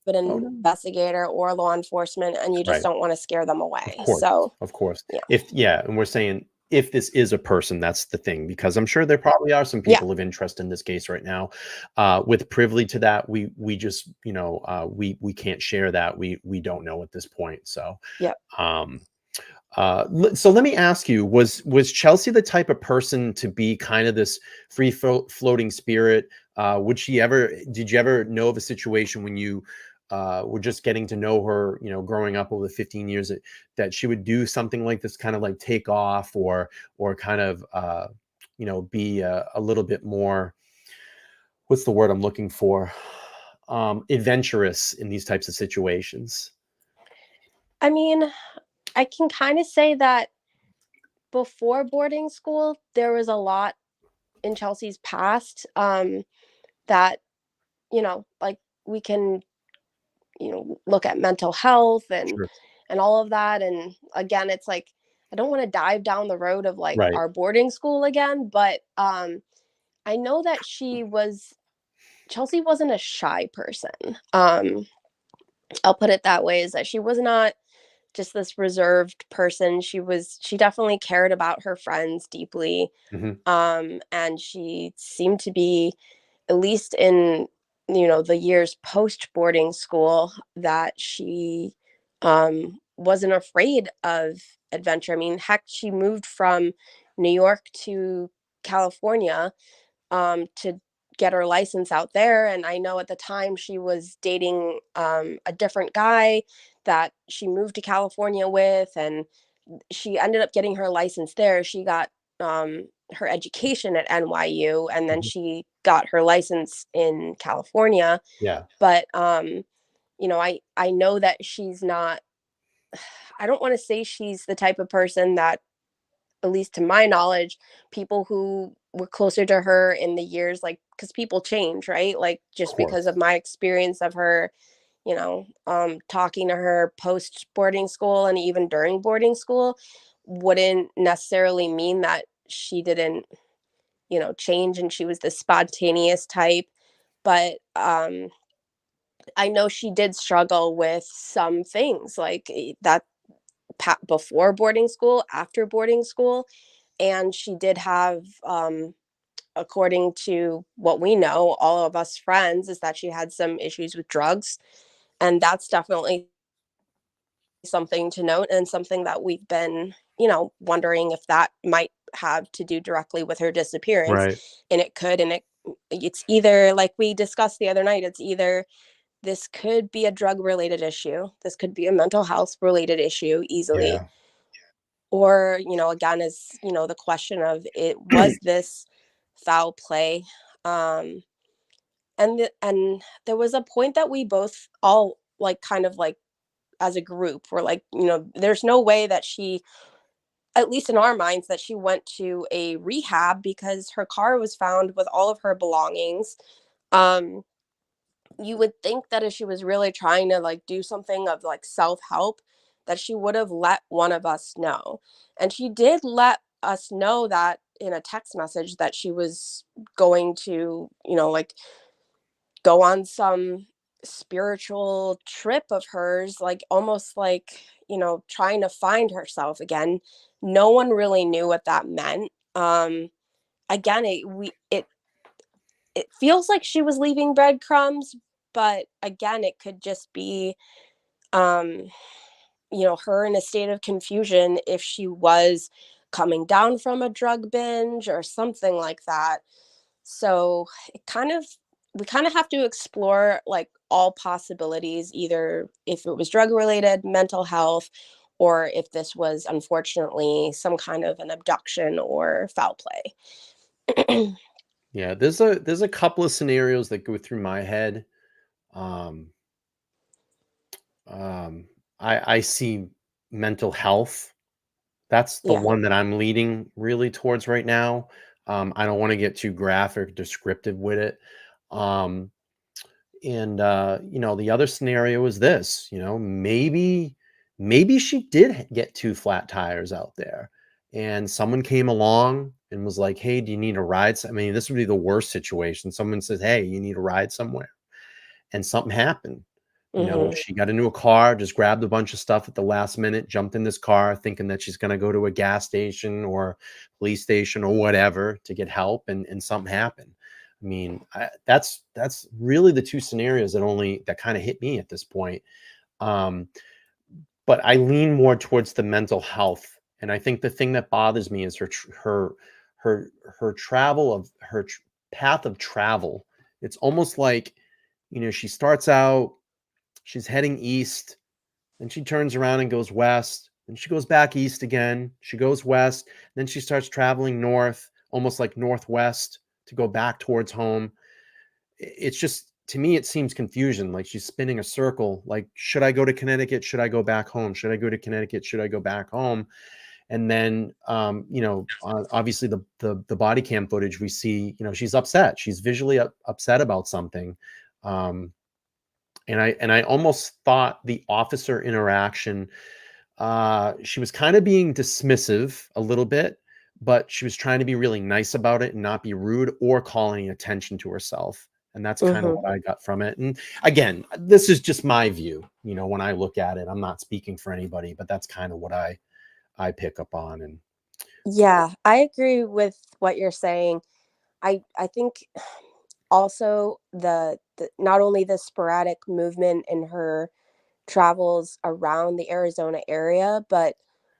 Oh, no. investigator or law enforcement, and you just Right. don't want to scare them Of away. course. So, Of course. yeah. And we're saying if this is a person, that's the thing, because I'm sure there probably are some Yeah. people of interest in this case right now. With privy to that, we just, we can't share that. We don't know at this point. So, yeah. So let me ask you, was Chelsea the type of person to be kind of this free floating spirit? Did you ever know of a situation when you were just getting to know her, growing up over the 15 years that she would do something like this, kind of like take off or kind of, be a little bit more, what's the word I'm looking for? Adventurous in these types of situations? I mean, I can kind of say that before boarding school, there was a lot in Chelsea's past that, like we can, look at mental health and Sure. all of that. And again, it's like, I don't want to dive down the road of like Right. our boarding school again, but I know that Chelsea wasn't a shy person. I'll put it that way, is that she was not just this reserved person. She definitely cared about her friends deeply. Mhm. And she seemed to be, at least in, the years post boarding school, that she wasn't afraid of adventure. I mean, heck, she moved from New York to California to get her license out there. And I know at the time she was dating a different guy that she moved to California with, and she ended up getting her license there. She got her education at NYU, and then Mhm. she got her license in California. Yeah. But I know that she's not. I don't want to say she's the type of person that, at least to my knowledge, people who were closer to her in the years, like, because people change, right? Like, Of just because course. of my experience of her, talking to her post boarding school and even during boarding school, wouldn't necessarily mean that she didn't change, and she was the spontaneous type. But I know she did struggle with some things like that before boarding school, after boarding school. And she did have, according to what we know, all of us friends, is that she had some issues with drugs. And that's definitely something to note, and something that we've been, wondering if that might have to do directly with her disappearance. Right. And it could, and it's either, like we discussed the other night, it's either this could be a drug related issue, this could be a mental health related issue easily, Yeah. or, again, is, the question of it was this foul play. And there was a point that we both all, like, kind of like, as a group, were like, there's no way that she, at least in our minds, that she went to a rehab, because her car was found with all of her belongings. You would think that if she was really trying to, like, do something of, like, self-help, that she would have let one of us know. And she did let us know that in a text message, that she was going to, like, go on some spiritual trip of hers, like, almost like, trying to find herself again. No one really knew what that meant. Again, it feels like she was leaving breadcrumbs, but again, it could just be, um, her in a state of confusion, if she was coming down from a drug binge or something like that. So we kind of have to explore, like, all possibilities, either if it was drug related, mental health, or if this was unfortunately some kind of an abduction or foul play. Yeah, there's a couple of scenarios that go through my head. Um, I see mental health. That's the Yeah. one that I'm leading really towards right now. I don't want to get too graphic, descriptive with it. Um, and the other scenario is this. Maybe she did get two flat tires out there, and someone came along and was like, "Hey, do you need a ride?" I mean, this would be the worst situation. Someone says, "Hey, you need a ride somewhere," and something happened. Hmm. She got into a car, just grabbed a bunch of stuff at the last minute, jumped in this car thinking that she's going to go to a gas station or police station or whatever to get help, and something happened. I mean, that's really the two scenarios that kind of hit me at this point. Um, but I lean more towards the mental health, and I think the thing that bothers me is her travel of path of travel. It's almost like, she starts out, she's heading east, then she turns around and goes west, and she goes back east again. She goes west, then she starts traveling north, almost like northwest, to go back towards home. It's just, to me, it seems confusion. Like she's spinning a circle. Like, should I go to Connecticut? Should I go back home? Should I go to Connecticut? Should I go back home? And then, obviously the body cam footage we see, she's upset. She's visually upset about something. And I almost thought the officer interaction, she was kind of being dismissive a little bit, but she was trying to be really nice about it and not be rude or call any attention to herself. And that's kind of Hmm. what I got from it. And again, this is just my view. When I look at it, I'm not speaking for anybody, but that's kind of what I pick up on. And Yeah, I agree with what you're saying. I think also the not only the sporadic movement in her travels around the Arizona area, but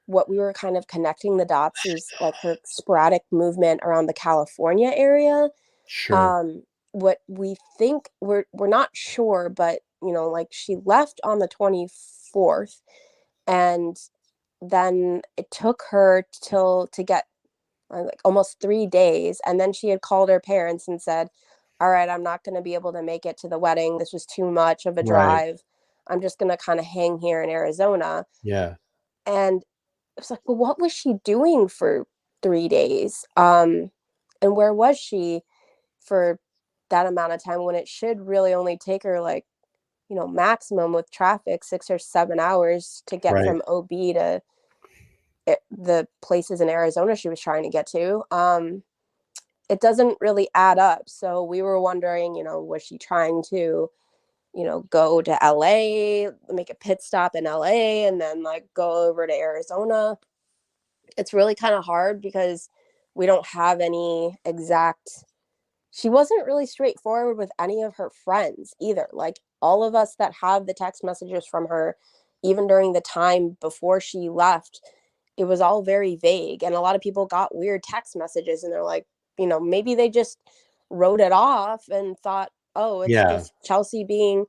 what we were kind of connecting the dots is, like, her sporadic movement around the California area. sure. What we think, we're not sure, but, like, she left on the 24th, and then it took her to get, like, almost 3 days, and then she had called her parents and said, all right, I'm not going to be able to make it to the wedding, this was too much of a Right. drive, I'm just going to kind of hang here in Arizona. Yeah. And it was like, well, what was she doing for 3 days, and where was she for that amount of time, when it should really only take her, like, maximum with traffic 6 or 7 hours to get Right. from OB to the places in Arizona she was trying to get to. it doesn't really add up. So we were wondering, was she trying to, go to LA, make a pit stop in LA, and then like go over to Arizona? It's really kind of hard because we don't have any exact. She wasn't really straightforward with any of her friends either. Like all of us that have the text messages from her, even during the time before she left, it was all very vague. And a lot of people got weird text messages and they're like, maybe they just wrote it off and thought, oh, it's Yeah. just Chelsea being,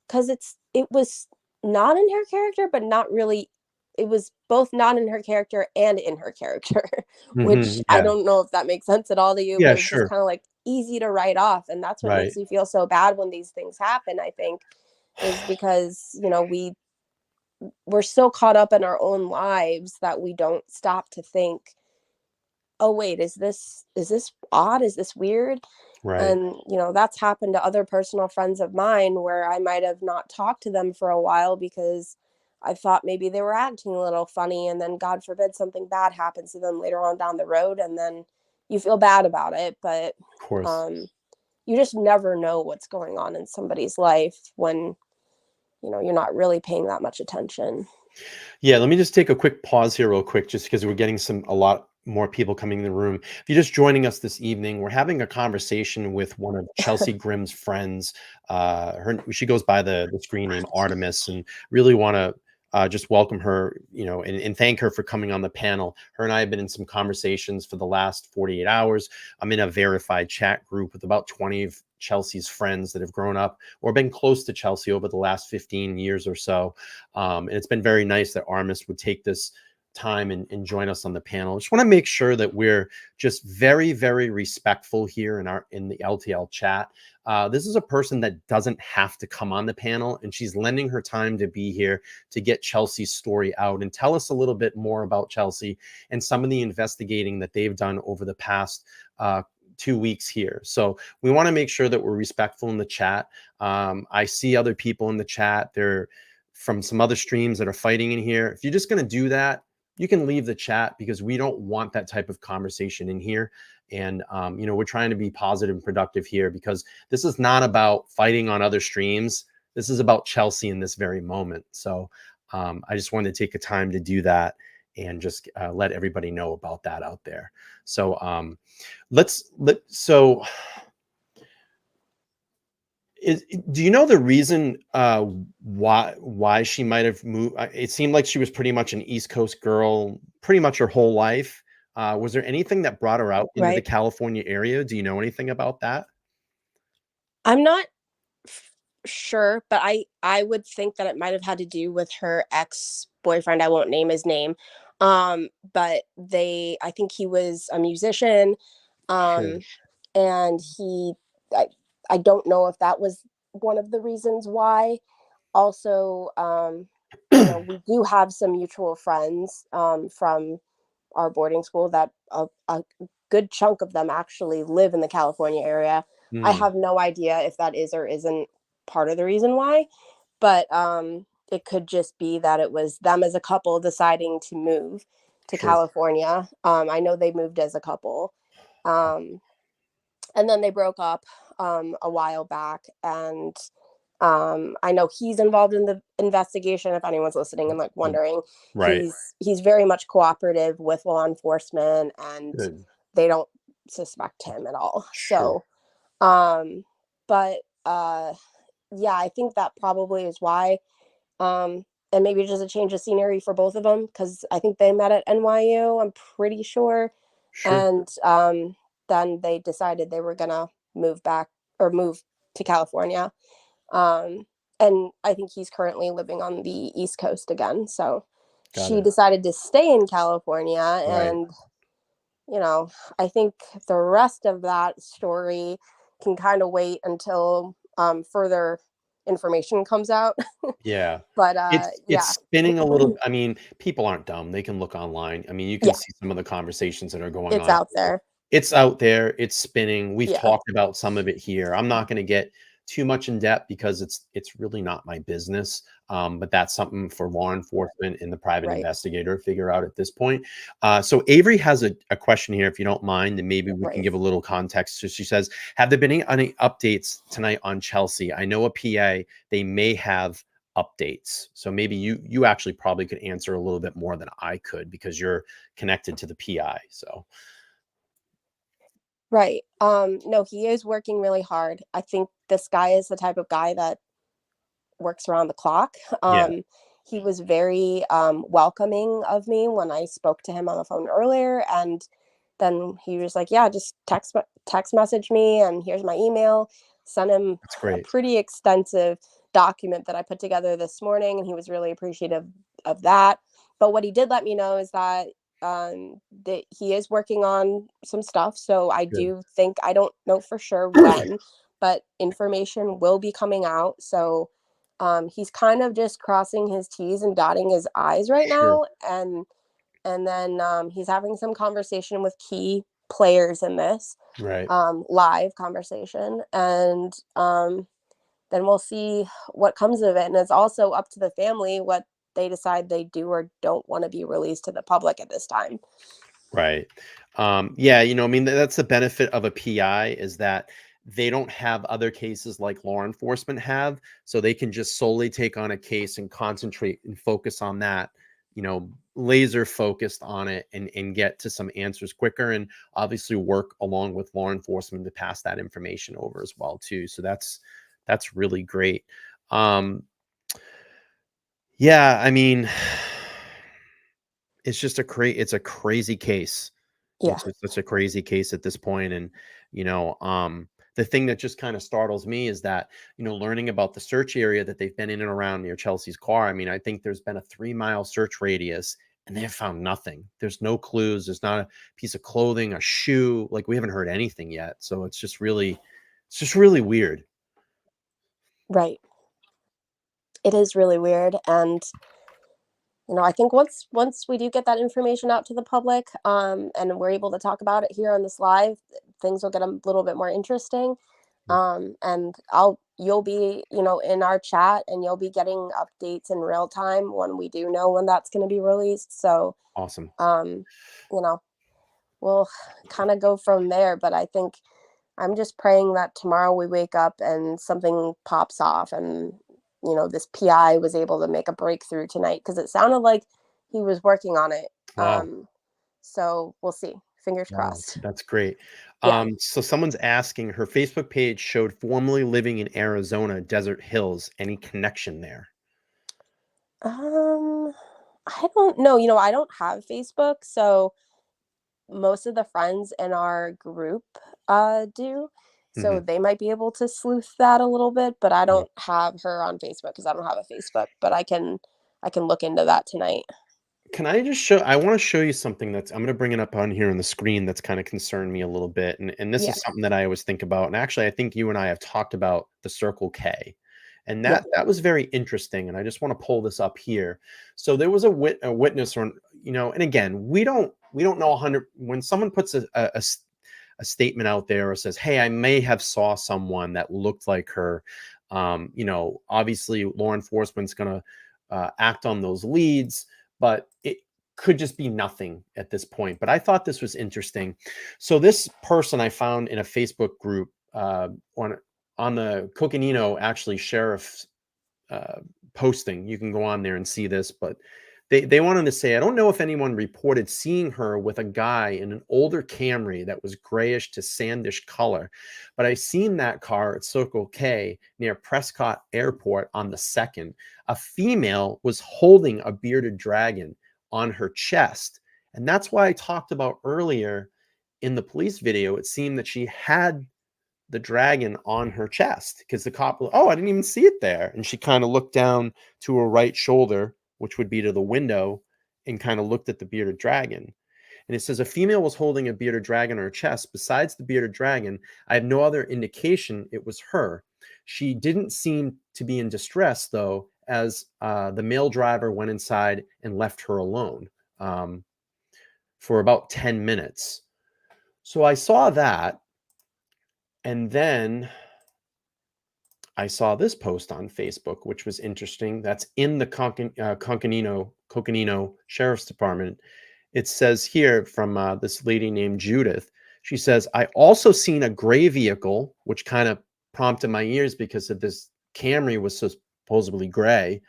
because it was not in her character, but not really. It was both not in her character and in her character, which I Yeah. don't know if that makes sense at all to you, Yeah, but it's just sure. kind of like easy to write off. And that's what Right. makes me feel so bad when these things happen, I think, is because, we're so caught up in our own lives that we don't stop to think, oh wait, is this odd? Is this weird? Right. And that's happened to other personal friends of mine where I might have not talked to them for a while because I thought maybe they were acting a little funny, and then God forbid something bad happens to them later on down the road, and then you feel bad about it. But Of course. you just never know what's going on in somebody's life when you're not really paying that much attention. Yeah, let me just take a quick pause here real quick, just because we're getting a lot more people coming in the room. If you're just joining us this evening, we're having a conversation with one of Chelsea Grimm's friends. She goes by the screen name Artemis, and really want to just welcome her, and thank her for coming on the panel. Her and I have been in some conversations for the last 48 hours. I'm in a verified chat group with about 20 of Chelsea's friends that have grown up or been close to Chelsea over the last 15 years or so. And it's been very nice that Artemis would take this time and join us on the panel. Just want to make sure that we're just very, very respectful here in the LTL chat. This is a person that doesn't have to come on the panel, and she's lending her time to be here to get Chelsea's story out and tell us a little bit more about Chelsea and some of the investigating that they've done over the past 2 weeks here. So we want to make sure that we're respectful in the chat. I see other people in the chat. They're from some other streams that are fighting in here. If you're just going to do that, you can leave the chat, because we don't want that type of conversation in here. And, we're trying to be positive and productive here, because this is not about fighting on other streams. This is about Chelsea in this very moment. So I just wanted to take the time to do that and just let everybody know about that out there. So do you know the reason why she might have moved? It seemed like she was pretty much an East Coast girl pretty much her whole life. Was there anything that brought her out into the California area? Do you know anything about that? I'm not sure, but I would think that it might have had to do with her ex-boyfriend. I won't name his name. But I think he was a musician. Sure. And I don't know if that was one of the reasons why. Also, we do have some mutual friends from our boarding school that a good chunk of them actually live in the California area. I have no idea if that is or isn't part of the reason why, but it could just be that it was them as a couple deciding to move to California. I know they moved as a couple. And then they broke up a while back, and I know he's involved in the investigation. If anyone's listening and like wondering, he's very much cooperative with law enforcement, and they don't suspect him at all. So, but yeah, I think that probably is why. And maybe just a change of scenery for both of them, because I think they met at NYU. I'm pretty sure. And then they decided they were gonna move to California. And I think he's currently living on the East Coast again. So she decided to stay in California. And, I think the rest of that story can kind of wait until further information comes out. Yeah. But it's spinning a little. I mean, people aren't dumb. They can look online. I mean, you can see some of the conversations that are going on. It's out there. It's out there. It's spinning. We've talked about some of it here. I'm not going to get too much in depth because it's really not my business. But that's something for law enforcement and the private Right. investigator to figure out at this point. So Avery has a question here, if you don't mind, and maybe we can give a little context. So she says, have there been any updates tonight on Chelsea? I know a PA, they may have updates. So maybe you actually probably could answer a little bit more than I could because you're connected to the PI. So Right. No, he is working really hard. I think this guy is the type of guy that works around the clock. yeah, He was very welcoming of me when I spoke to him on the phone earlier, and then he was like, "Yeah, just text message me, and here's my email." Sent him that's a great. pretty extensive document that I put together this morning, and he was really appreciative of that. But what he did let me know is that he is working on some stuff. So I Good. do think, I don't know for sure when, but information will be coming out. So he's kind of just crossing his T's and dotting his I's right Sure. now, and then he's having some conversation with key players in this Right. live conversation, and then we'll see what comes of it. And it's also up to the family what they decide they do or don't want to be released to the public at this time. Right. Yeah, I mean, that's the benefit of a PI is that they don't have other cases like law enforcement have, so they can just solely take on a case and concentrate and focus on that, laser focused on it and get to some answers quicker and obviously work along with law enforcement to pass that information over as well too. So that's really great. Yeah, I mean, it's a crazy case. Yeah. It's just such a crazy case at this point. And, the thing that just kind of startles me is that, learning about the search area that they've been in and around near Chelsea's car. I mean, I think there's been a 3-mile search radius and they have found nothing. There's no clues. There's not a piece of clothing, a shoe. Like we haven't heard anything yet. So it's just really weird. Right. It is really weird. And I think once we do get that information out to the public, and we're able to talk about it here on this live, things will get a little bit more interesting. And you'll be, in our chat, and you'll be getting updates in real time when we do know when that's going to be released. So, Awesome. We'll kind of go from there. But I think I'm just praying that tomorrow we wake up and something pops off, and this PI was able to make a breakthrough tonight, because it sounded like he was working on it. Wow. So we'll see. Fingers Wow, crossed. that's great. Yeah. So someone's asking, her Facebook page showed formerly living in Arizona, Desert Hills. Any connection there? I don't know. I don't have Facebook, so most of the friends in our group do. So Mhm. they might be able to sleuth that a little bit, but I don't have her on Facebook because I don't have a Facebook, but I can look into that tonight. Can I just I want to show you something I'm going to bring it up on here on the screen that's kind of concerned me a little bit. And this Yeah. is something that I always think about. And actually, I think you and I have talked about the Circle K. And Yeah. that was very interesting. And I just want to pull this up here. So there was a witness, or, and again, we don't know 100 when someone puts a statement out there or says, hey, I may have saw someone that looked like her. Obviously law enforcement's going to act on those leads, but it could just be nothing at this point. But I thought this was interesting. So this person I found in a Facebook group on the Coconino, actually, sheriff's posting. You can go on there and see this, but they wanted to say, I don't know if anyone reported seeing her with a guy in an older Camry that was grayish to sandish color, but I seen that car at Circle K near Prescott Airport on the 2nd. A female was holding a bearded dragon on her chest. And that's why I talked about earlier in the police video, it seemed that she had the dragon on her chest, because the cop, oh, I didn't even see it there. And she kind of looked down to her right shoulder, which would be to the window, and kind of looked at the bearded dragon. And it says a female was holding a bearded dragon on her chest. Besides the bearded dragon, I have no other indication it was her. She didn't seem to be in distress, though, as the male driver went inside and left her alone for about 10 minutes. So I saw that. And then I saw this post on Facebook, which was interesting. That's in the Coconino Sheriff's Department. It says here from this lady named Judith. She says, I also seen a gray vehicle, which kind of prompted my ears because of this Camry was supposedly gray,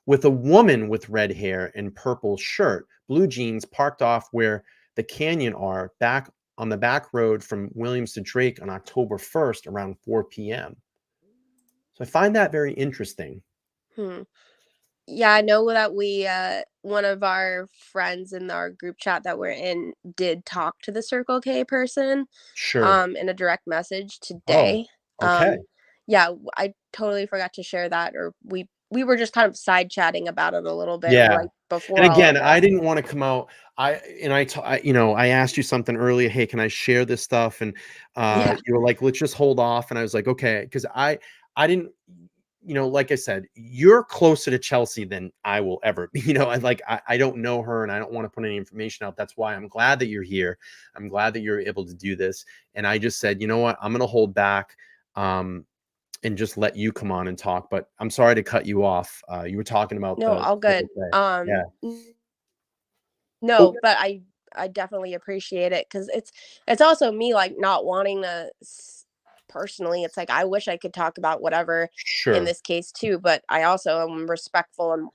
with a woman with red hair and purple shirt, blue jeans, parked off where the canyon are, back on the back road from Williams to Drake on October 1st around 4 p.m. So I find that very interesting. Yeah, I know that we one of our friends in our group chat that we're in did talk to the Circle K person Sure. in a direct message Oh, today. okay. Yeah, I totally forgot to share that, or we were just kind of side chatting about it a little bit Yeah. right before And all of again, I this. didn't want to come out. I asked you something earlier. Hey, can I share this stuff? And Yeah. you were like, let's just hold off. And I was like, okay, because I didn't, like I said, you're closer to Chelsea than I will ever be. I don't know her, and I don't want to put any information out. That's why I'm glad that you're here. I'm glad that you're able to do this. And I just said, you know what, I'm going to hold back. And just let you come on and talk, but I'm sorry to cut you off. You were talking about No, all good. yeah. No, but I definitely appreciate it, because it's also me like not wanting to personally. It's like I wish I could talk about whatever in this case too, but I also am respectful and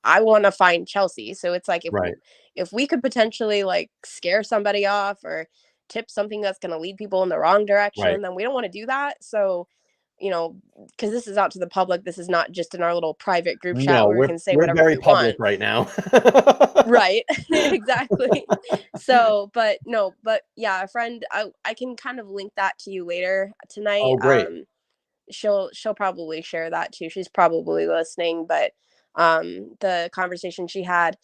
I want to find Chelsea. So it's like if we could potentially like scare somebody off or tip something that's going to lead people in the wrong direction, then we don't want to do that. So, because this is out to the public, this is not just in our little private group chat No, where we can say we're whatever very we public want. right now. Right. Exactly. So, but yeah, a friend, I can kind of link that to you later tonight. Oh, great. She'll probably share that too. She's probably listening, but the conversation she had,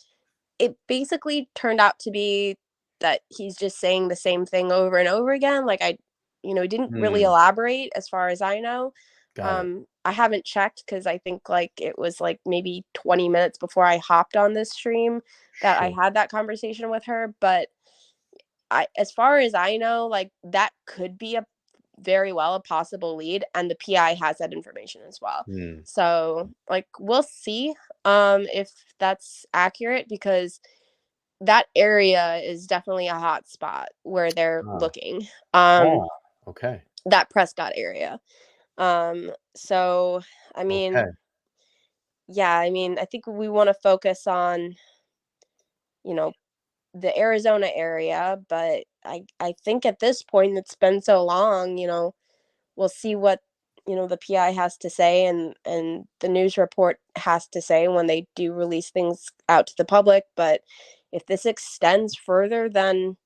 it basically turned out to be that he's just saying the same thing over and over again. Like he didn't really elaborate as far as I know. Got it. I haven't checked because I think like it was like maybe 20 minutes before I hopped on this stream that I had that conversation with her. But as far as I know, like that could be very well a possible lead, and the PI has that information as well. So like we'll see if that's accurate, because that area is definitely a hot spot where they're looking. Okay. That Prescott area. So I mean, yeah, I mean, I think we want to focus on, the Arizona area, but I think at this point it's been so long, we'll see what, the PI has to say and the news report has to say when they do release things out to the public. But if this extends further than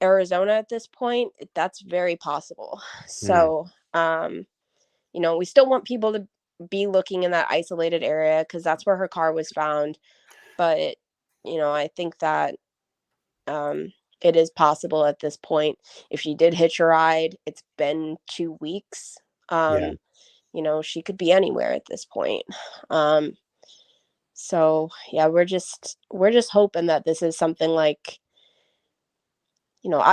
Arizona at this point, that's very possible. So, we still want people to be looking in that isolated area because that's where her car was found. But, I think that it is possible at this point. If she did hitch a ride, it's been 2 weeks. She could be anywhere at this point. So yeah, we're just hoping that this is something like,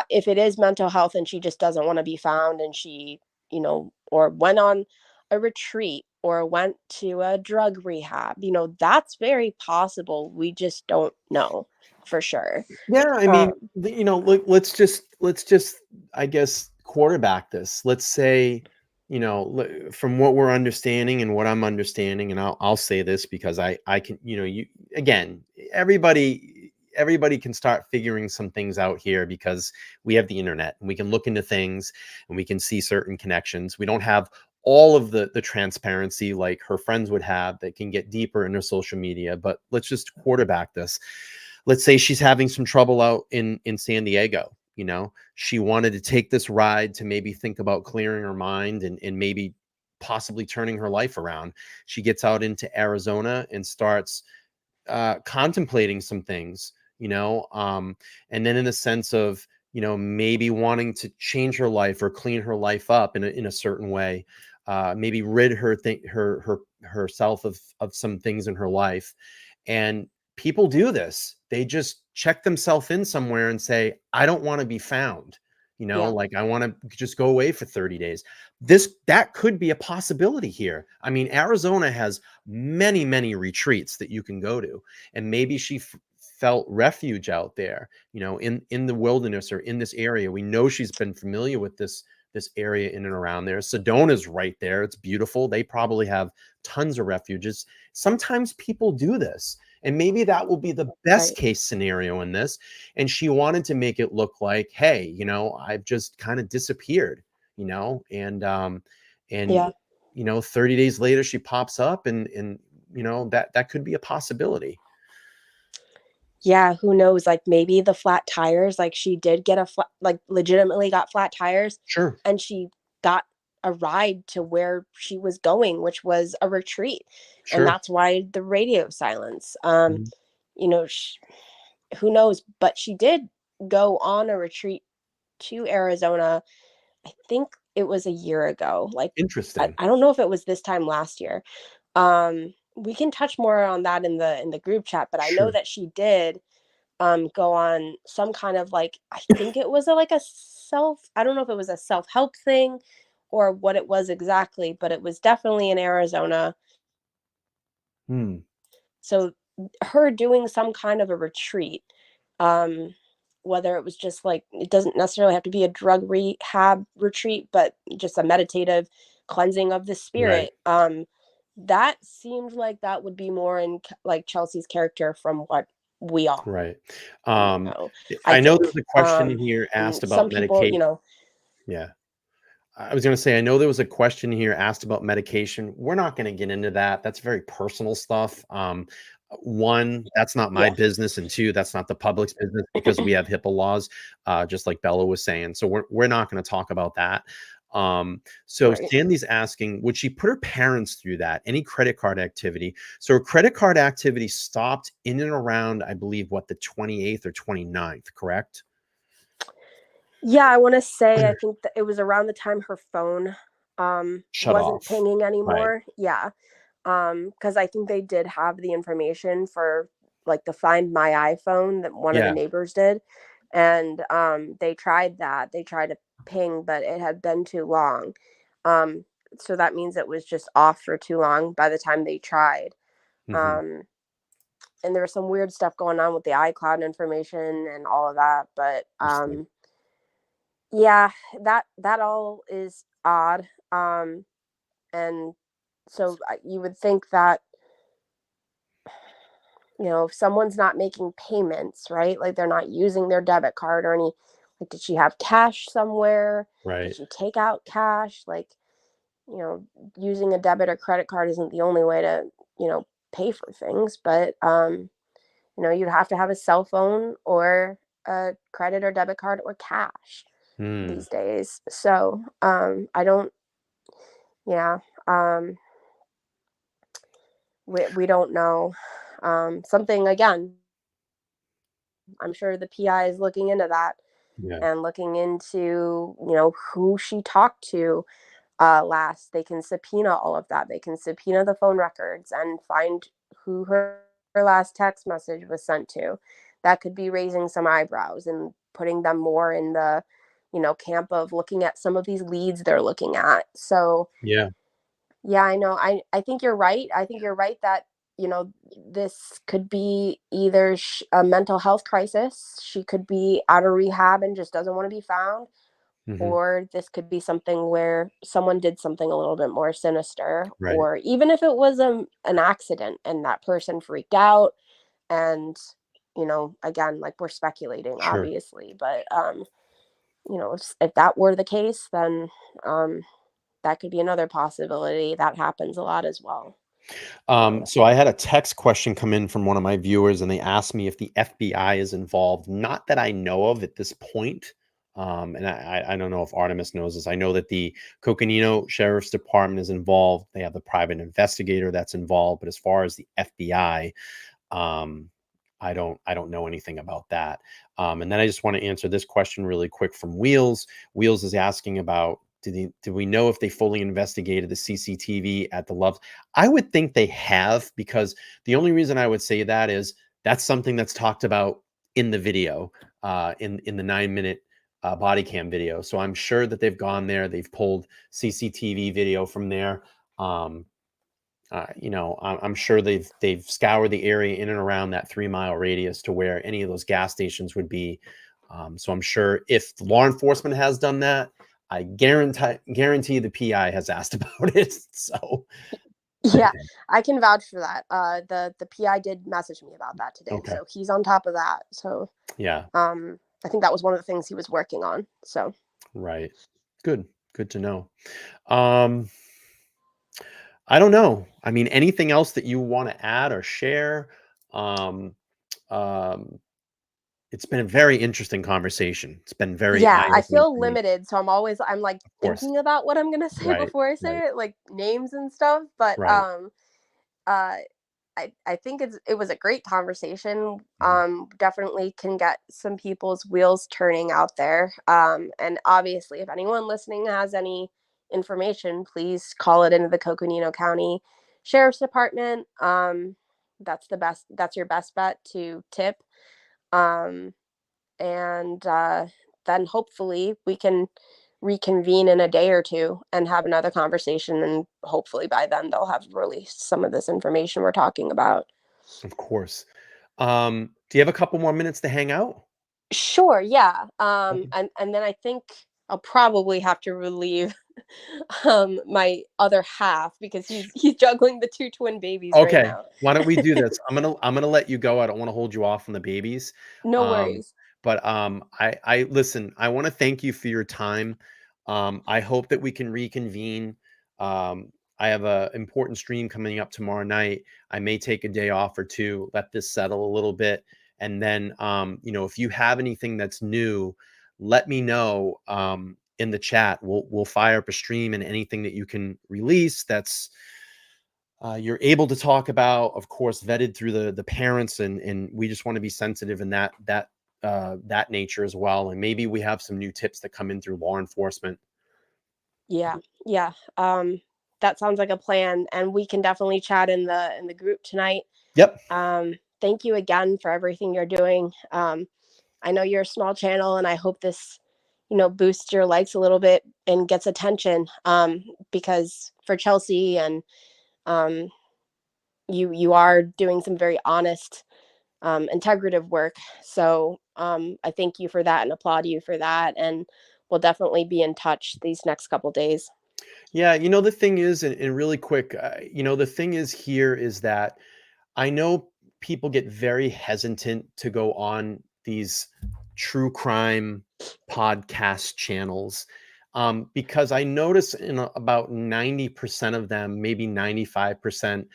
if it is mental health and she just doesn't want to be found, and she, or went on a retreat or went to a drug rehab, that's very possible. We just don't know for sure. Yeah, I mean, let's just I guess quarterback this. Let's say, from what we're understanding and what I'm understanding, and I'll say this because I can, again, everybody can start figuring some things out here because we have the internet and we can look into things and we can see certain connections. We don't have all of the transparency like her friends would have that can get deeper into social media, but let's just quarterback this. Let's say she's having some trouble out in San Diego. She wanted to take this ride to maybe think about clearing her mind and maybe possibly turning her life around. She gets out into Arizona and starts contemplating some things, and then in the sense of, maybe wanting to change her life or clean her life up in a certain way, maybe rid herself of some things in her life. And people do this. They just check themselves in somewhere and say, I don't want to be found. You know, Yeah. like I want to just go away for 30 days. That could be a possibility here. I mean, Arizona has many retreats that you can go to, and maybe she felt refuge out there, you know, in the wilderness or in this area. We know she's been familiar with this area in and around there. Sedona's right there. It's beautiful. They probably have tons of refuges. Sometimes people do this, and maybe that will be the best Right. case scenario in this. And she wanted to make it look like, hey, you know, I've just kind of disappeared, you know, and Yeah. you know, 30 days later she pops up, and you know, that could be a possibility. Yeah, who knows? Like maybe the flat tires, like she did get like legitimately got flat tires, Sure. and she got a ride to where she was going, which was a retreat. And Sure. that's why the radio silence. Mhm. You know, who knows? But she did go on a retreat to Arizona. I think it was a year ago. Like Interesting. I don't know if it was this time last year. We can touch more on that in the group chat, but I know Sure. that she did go on some kind of like, I think it was like a I don't know if it was a self-help thing or what it was exactly, but it was definitely in Arizona. Hmm. So her doing some kind of a retreat, um, whether it was just like, it doesn't necessarily have to be a drug rehab retreat, but just a meditative cleansing of the Right. spirit. That seemed like that would be more in like Chelsea's character from what we all Right. know. I I know think there's a question here asked some about people, medication. Yeah. I was going to say, I know there was a question here asked about medication. We're not going to get into that. That's very personal stuff. One, that's not my yeah. business, and two, that's not the public's business because we have HIPAA laws, just like Bella was saying. So we're not going to talk about that. So Right. Sandy's asking, would she put her parents through that? Any credit card activity? So her credit card activity stopped in and around, I believe, what, the 28th or 29th, correct? Yeah, I want to say I think that it was around the time her phone Shut wasn't off. pinging Right. anymore. Yeah. Because I think they did have the information for like the Find My iPhone that one of the Yeah. neighbors did. And they tried that. They tried to ping, but it had been too long. So that means it was just off for too long by the time they tried. Mhm. Um, and there was some weird stuff going on with the iCloud information and all of that. But Interesting. yeah, that all is odd. And so you would think that, you know, if someone's not making payments, right? Like they're not using their debit card or any, like, did she have cash somewhere? Did Right. she take out cash? Like, you know, using a debit or credit card isn't the only way to, you know, pay for things, but you know, you'd have to have a cell phone or a credit or debit card or cash Hmm. these days. So, I don't, yeah, we don't know. Something again, I'm sure the PI is looking into that Yeah. and looking into, you know, who she talked to last. They can subpoena all of that. They can subpoena the phone records and find who her last text message was sent to. That could be raising some eyebrows and putting them more in the, you know, camp of looking at some of these leads they're looking at. So Yeah. yeah, I know. I think you're right. I think you're right that, you know, this could be either a mental health crisis. She could be out of rehab and just doesn't want to be found, Mhm. or this could be something where someone did something a little bit more sinister, Right. or even if it was an accident and that person freaked out and, you know, again, like we're speculating Sure. obviously, but you know, if that were the case, then that could be another possibility. That happens a lot as well. So, So I had a text question come in from one of my viewers, and they asked me if the FBI is involved. Not that I know of at this point. And I don't know if Artemis knows this. I know that the Coconino Sheriff's Department is involved. They have the private investigator that's involved. But as far as the FBI, um, I don't know anything about that. And then I just want to answer this question really quick from Wheels. Wheels is asking about, do we know if they fully investigated the CCTV at the Love? I would think they have, because the only reason I would say that is that's something that's talked about in the video, in the 9-minute body cam video. So I'm sure that they've gone there. They've pulled CCTV video from there. You know, I'm sure they've scoured the area in and around that 3-mile radius to where any of those gas stations would be. So I'm sure if law enforcement has done that, I guarantee the PI has asked about it. So Yeah, I can vouch for that. The PI did message me about that today, okay. so he's on top of that. So Yeah. I think that was one of the things he was working on. So Right. Good to know. I don't know. I mean, anything else that you want to add or share? Um, um, it's been a very interesting conversation. It's been very yeah, I eye-opening feel for me. limited, so I'm like Of course. thinking about what I'm gonna say Right. before I say it, like names and stuff. But Right. uh, I think it was a great conversation. Mm-hmm. Definitely can get some people's wheels turning out there. And obviously, if anyone listening has any information, please call it into the Coconino County Sheriff's Department. That's your best bet to tip. And then hopefully we can reconvene in a day or two and have another conversation, and hopefully by then they'll have released some of this information we're talking about. Of course. Do you have a couple more minutes to hang out? Sure, yeah. Okay. And then I think I'll probably have to relieve my other half because he's juggling the 2 twin babies right Okay. now. Why don't we do this? I'm gonna let you go. I don't want to hold you off on the babies. No Um, worries. but I listen. I want to thank you for your time. I hope that we can reconvene. I have a important stream coming up tomorrow night. I may take a day off or two, let this settle a little bit, and then you know, if you have anything that's new, let me know in the chat. We'll fire up a stream, and anything that you can release that's you're able to talk about, of course, vetted through the parents, and we just want to be sensitive in that nature as well. And maybe we have some new tips that come in through law enforcement. Yeah. Yeah. That sounds like a plan, and we can definitely chat in the group tonight. Yep. Thank you again for everything you're doing. I know you're a small channel, and I hope this, boosts your likes a little bit and gets attention. Because for Chelsea and you are doing some very honest, integrative work. So I thank you for that and applaud you for that. And we'll definitely be in touch these next couple days. Yeah, the thing is, and really quick, the thing is here is that I know people get very hesitant to go on these true crime podcast channels because I notice in about 90% of them, maybe 95%,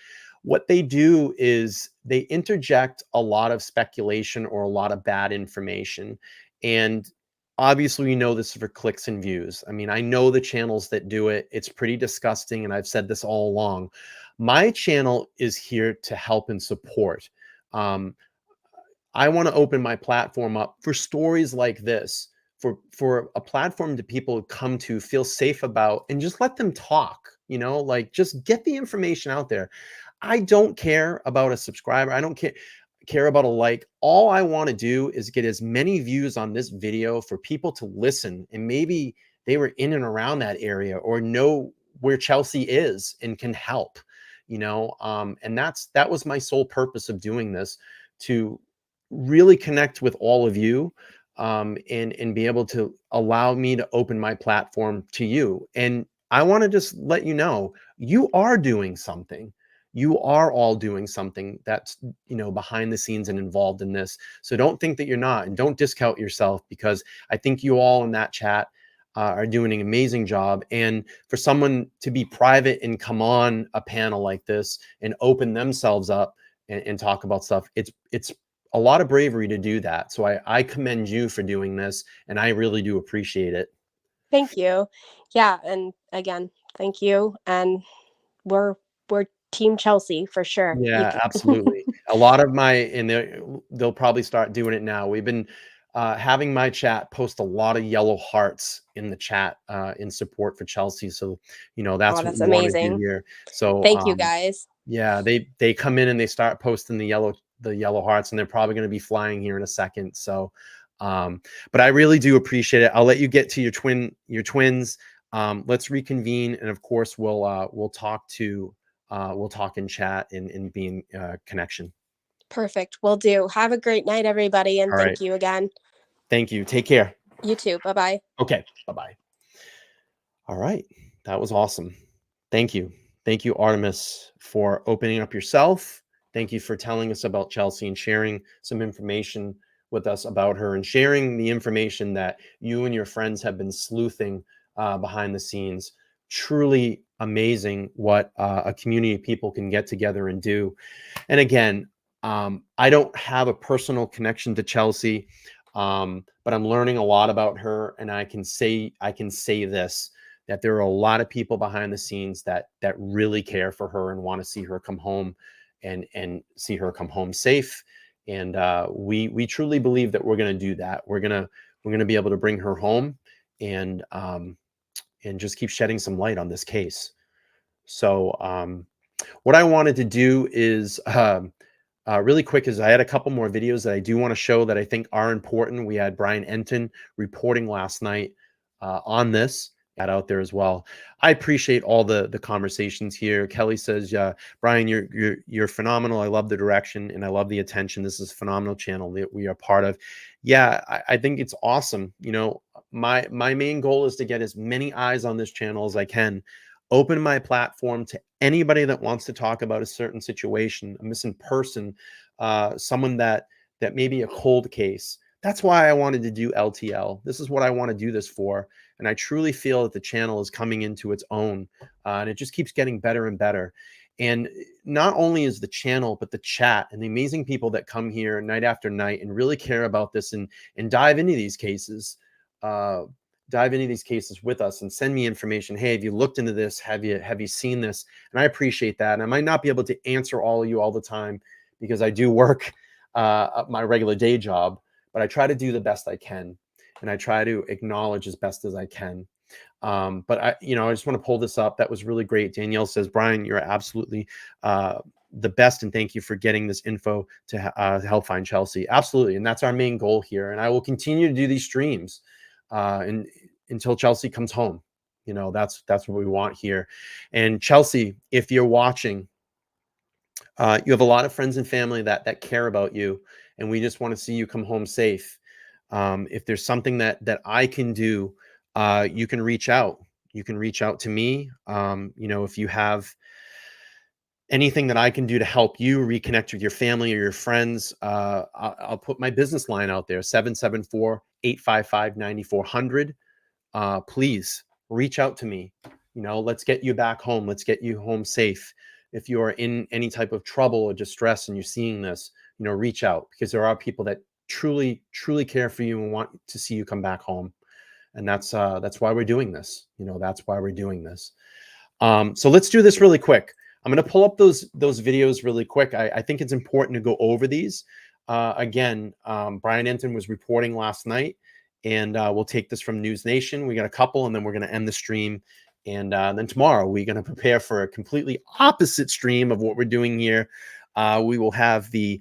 what they do is they interject a lot of speculation or a lot of bad information. And obviously, we know this for clicks and views. I mean, I know the channels that do it. It's pretty disgusting. And I've said this all along. My channel is here to help and support. I want to open my platform up for stories like this, for a platform that people come to feel safe about, and just let them talk, like just get the information out there. I don't care about a subscriber. I don't care about a like. All I want to do is get as many views on this video for people to listen, and maybe they were in and around that area or know where Chelsea is and can help, and that was my sole purpose of doing this, to really connect with all of you, and be able to allow me to open my platform to you. And I want to just let you know, you are doing something. You are all doing something that's, behind the scenes and involved in this. So don't think that you're not, and don't discount yourself, because I think you all in that chat are doing an amazing job. And for someone to be private and come on a panel like this and open themselves up and talk about stuff, it's a lot of bravery to do that. So I commend you for doing this, and I really do appreciate it. Thank you. Yeah, and again, thank you. And we're Team Chelsea for sure. Yeah, absolutely. A lot of and they'll probably start doing it now. We've been having my chat post a lot of yellow hearts in the chat in support for Chelsea. So, that's what we want to do here. So thank you guys. Yeah, they come in and they start posting the yellow hearts, and they're probably going to be flying here in a second. So But I really do appreciate it. I'll let you get to your twins. Let's reconvene, and of course we'll talk in chat and be in connection. Perfect. Will do. Have a great night, everybody, and All right. thank you again. Thank you. Take care. You too. Bye-bye. Okay. Bye-bye. All right. That was awesome. Thank you. Thank you, Artemis, for opening up yourself. Thank you for telling us about Chelsea and sharing some information with us about her and sharing the information that you and your friends have been sleuthing behind the scenes. Truly amazing what a community of people can get together and do. And again, I don't have a personal connection to Chelsea, but I'm learning a lot about her, and I can say this, that there are a lot of people behind the scenes that really care for her and want to see her come home and see her come home safe. And we truly believe that we're going to do that. We're going to be able to bring her home and just keep shedding some light on this case. So what I wanted to do is really quick is I had a couple more videos that I do want to show that I think are important. We had Brian Enton reporting last night on this. Out there as well. I appreciate all the conversations here. Kelly says, "Yeah, Brian, you're phenomenal. I love the direction and I love the attention. This is a phenomenal channel that we are part of." Yeah, I think it's awesome. You know, my main goal is to get as many eyes on this channel as I can. Open my platform to anybody that wants to talk about a certain situation, a missing person, someone that may be a cold case. That's why I wanted to do LTL. This is what I want to do this for. And I truly feel that the channel is coming into its own, and it just keeps getting better and better. And not only is the channel, but the chat and the amazing people that come here night after night and really care about this and dive into these cases, with us and send me information. Hey, have you looked into this? Have you seen this? And I appreciate that. And I might not be able to answer all of you all the time because I do work my regular day job, but I try to do the best I can. And I try to acknowledge as best as I can. But I just want to pull this up. That was really great. Danielle says, Brian, you're absolutely the best. And thank you for getting this info to help find Chelsea. Absolutely. And that's our main goal here. And I will continue to do these streams until Chelsea comes home. You know, that's what we want here. And Chelsea, if you're watching, you have a lot of friends and family that care about you. And we just want to see you come home safe. If there's something that I can do, you can reach out. You can reach out to me. If you have anything that I can do to help you reconnect with your family or your friends, I'll put my business line out there, 774-855-9400. Please reach out to me. Let's get you back home. Let's get you home safe. If you are in any type of trouble or distress and you're seeing this, reach out, because there are people that truly care for you and want to see you come back home. And that's why we're doing this. That's why we're doing this. So let's do this really quick. I'm going to pull up those videos really quick. I think it's important to go over these. Again, Brian Enton was reporting last night, and we'll take this from News Nation. We got a couple, and then we're going to end the stream. And then tomorrow we're going to prepare for a completely opposite stream of what we're doing here. We will have the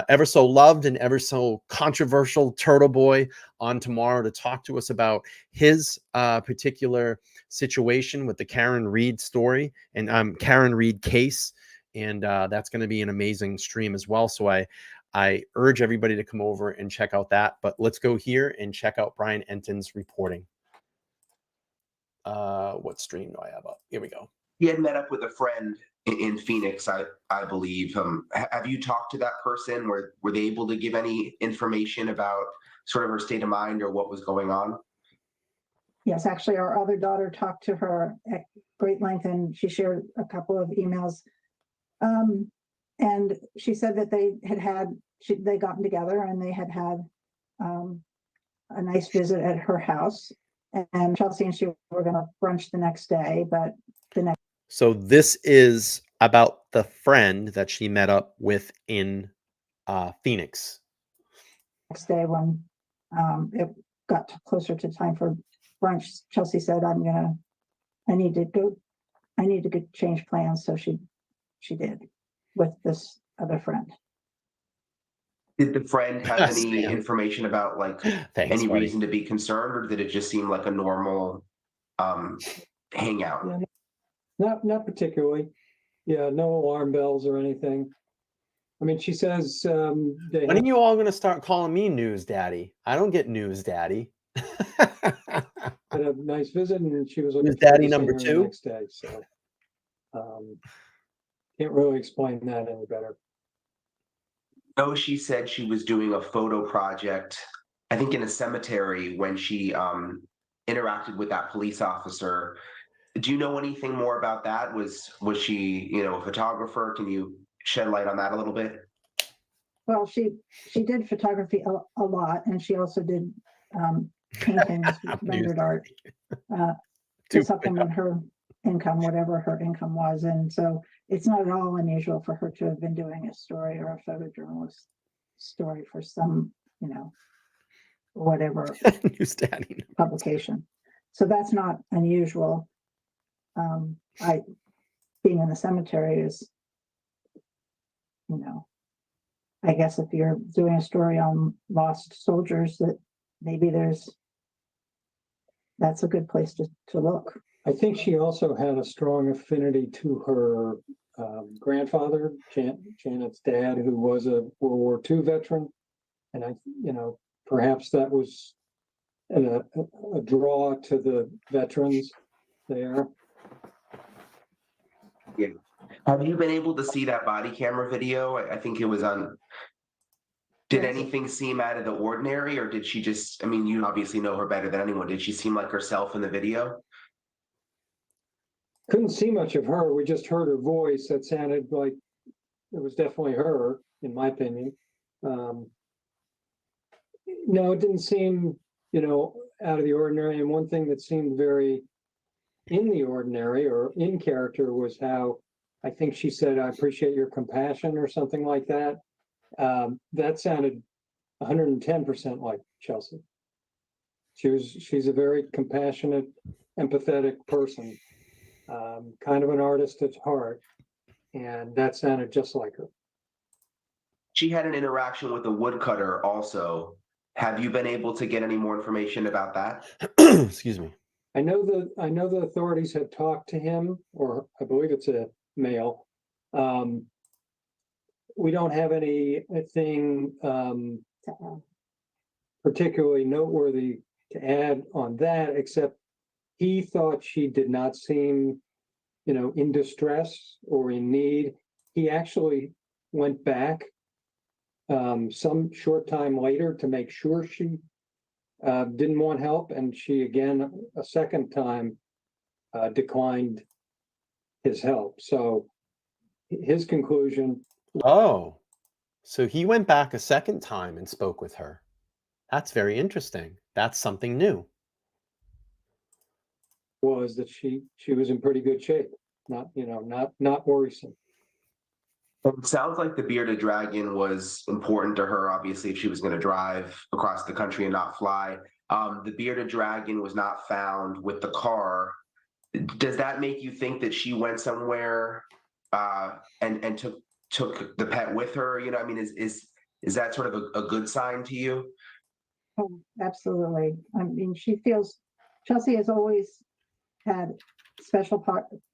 ever so loved and ever so controversial Turtle Boy on tomorrow to talk to us about his particular situation with the Karen Reed story and Karen Reed case. And that's going to be an amazing stream as well. So I urge everybody to come over and check out that. But let's go here and check out Brian Enton's reporting. What stream do I have up? Here we go. He had met up with a friend in Phoenix, I believe. Have you talked to that person? Were they able to give any information about sort of her state of mind or what was going on? Yes, actually, our other daughter talked to her at great length, and she shared a couple of emails. And she said that they gotten together and they had a nice visit at her house. And Chelsea and she were going to brunch the next day, but So this is about the friend that she met up with in Phoenix. Next day, when it got closer to time for brunch, Chelsea said, I need to go change plans. So she did with this other friend. Did the friend have Yes, any ma'am. information about like Thanks, any buddy. reason to be concerned, or did it just seem like a normal hangout? Yeah, not particularly. Yeah, no alarm bells or anything. I mean, she says they When are you all going to start calling me News Daddy? I don't get News Daddy. had a nice visit, and she was looking News forward Daddy to seeing number her the 2. next day. So can't really explain that any better. No, she said she was doing a photo project, I think in a cemetery, when she interacted with that police officer. Do you know anything more about that? Was she, a photographer? Can you shed light on that a little bit? Well, she did photography a lot, and she also did paintings, rendered art to supplement her income, whatever her income was. And so it's not at all unusual for her to have been doing a story or a photojournalist story for some, whatever News Daddy publication. So that's not unusual. Being in the cemetery is, I guess if you're doing a story on lost soldiers, that maybe that's a good place to look. I think she also had a strong affinity to her grandfather, Janet's dad, who was a World War II veteran. And perhaps that was a draw to the veterans there. Yeah. Have you been able to see that body camera video? I think it was on. Did anything seem out of the ordinary, or did she just, you obviously know her better than anyone. Did she seem like herself in the video? Couldn't see much of her. We just heard her voice. That sounded like it was definitely her, in my opinion. No, it didn't seem, out of the ordinary. And one thing that seemed very in the ordinary or in character was how I think she said, "I appreciate your compassion," or something like that. That sounded 110% like Chelsea. She's a very compassionate, empathetic person, kind of an artist at heart, and that sounded just like her. She had an interaction with a woodcutter also. Have you been able to get any more information about that? Excuse me. I know the authorities have talked to him, or I believe it's a male. We don't have anything particularly noteworthy to add on that, except he thought she did not seem, in distress or in need. He actually went back some short time later to make sure she didn't want help, and she again a second time declined his help. So his conclusion. Oh, so he went back a second time and spoke with her. That's very interesting. That's something new. Was that she was in pretty good shape, not worrisome. It sounds like the bearded dragon was important to her, obviously, if she was going to drive across the country and not fly. The bearded dragon was not found with the car. Does that make you think that she went somewhere and took the pet with her? Is that sort of a good sign to you? Oh, absolutely. Chelsea has always had special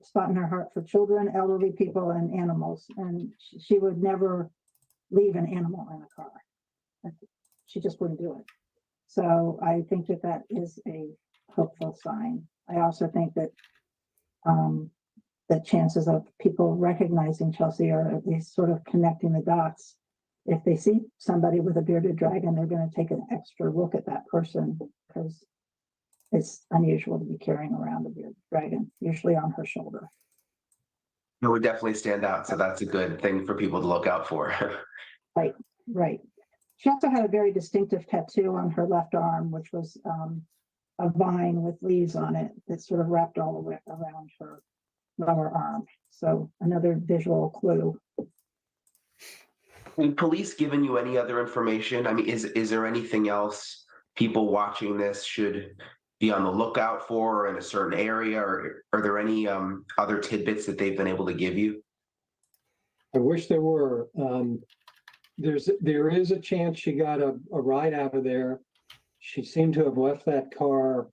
spot in her heart for children, elderly people, and animals, and she would never leave an animal in a car. She just wouldn't do it. So I think that is a hopeful sign. I also think that the chances of people recognizing Chelsea are at least sort of connecting the dots. If they see somebody with a bearded dragon, they're going to take an extra look at that person, because it's unusual to be carrying around a bearded dragon, usually on her shoulder. It would definitely stand out. So that's a good thing for people to look out for. Right. She also had a very distinctive tattoo on her left arm, which was a vine with leaves on it that sort of wrapped all the way around her lower arm. So another visual clue. Have police given you any other information? Is there anything else people watching this should be on the lookout for in a certain area, or are there any other tidbits that they've been able to give you? I wish there were. there is a chance she got a ride out of there. She seemed to have left that car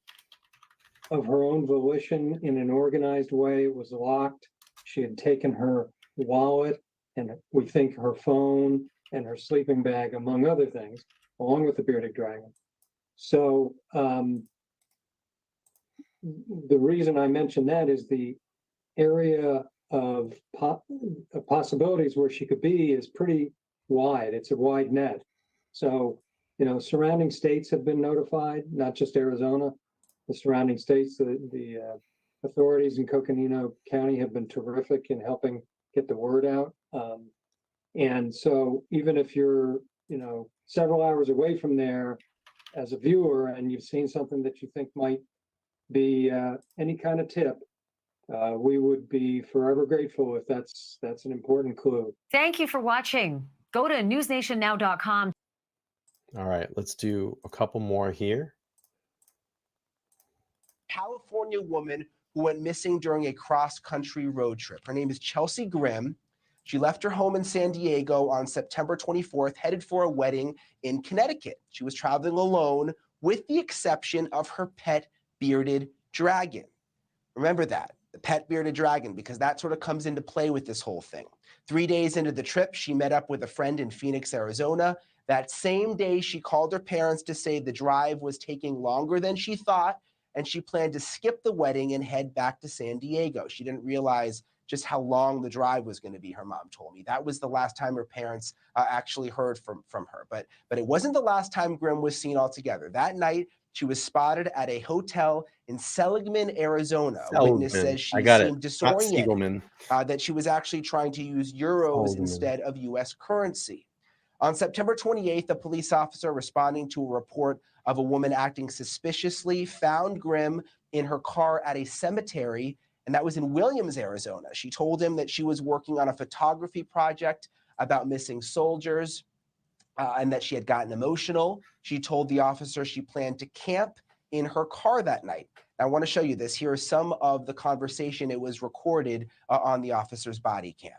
of her own volition in an organized way. It was locked. She had taken her wallet and we think her phone and her sleeping bag, among other things, along with the bearded dragon. So the reason I mention that is the area of possibilities where she could be is pretty wide. It's a wide net. So, surrounding states have been notified, not just Arizona. The surrounding states, the authorities in Coconino County have been terrific in helping get the word out. And so even if you're, several hours away from there as a viewer and you've seen something that you think might be any kind of tip, we would be forever grateful if that's an important clue. Thank you for watching. Go to newsnationnow.com. All right, let's do a couple more here. California woman who went missing during a cross-country road trip. Her name is Chelsea Grimm. She left her home in San Diego on September 24th, headed for a wedding in Connecticut. She was traveling alone with the exception of her pet bearded dragon. Remember that, the pet bearded dragon, because that sort of comes into play with this whole thing. 3 days into the trip, she met up with a friend in Phoenix, Arizona. That same day, she called her parents to say the drive was taking longer than she thought, and she planned to skip the wedding and head back to San Diego. She didn't realize just how long the drive was going to be, her mom told me. That was the last time her parents actually heard from her. But it wasn't the last time Grimm was seen altogether. That night, she was spotted at a hotel in Seligman, Arizona. A witness says she seemed disoriented, that she was actually trying to use euros instead of U.S. currency. On September 28th, a police officer responding to a report of a woman acting suspiciously found Grimm in her car at a cemetery, and that was in Williams, Arizona. She told him that she was working on a photography project about missing soldiers and that she had gotten emotional. She told the officer she planned to camp in her car that night. I want to show you this. Here is some of the conversation. It was recorded on the officer's body cam.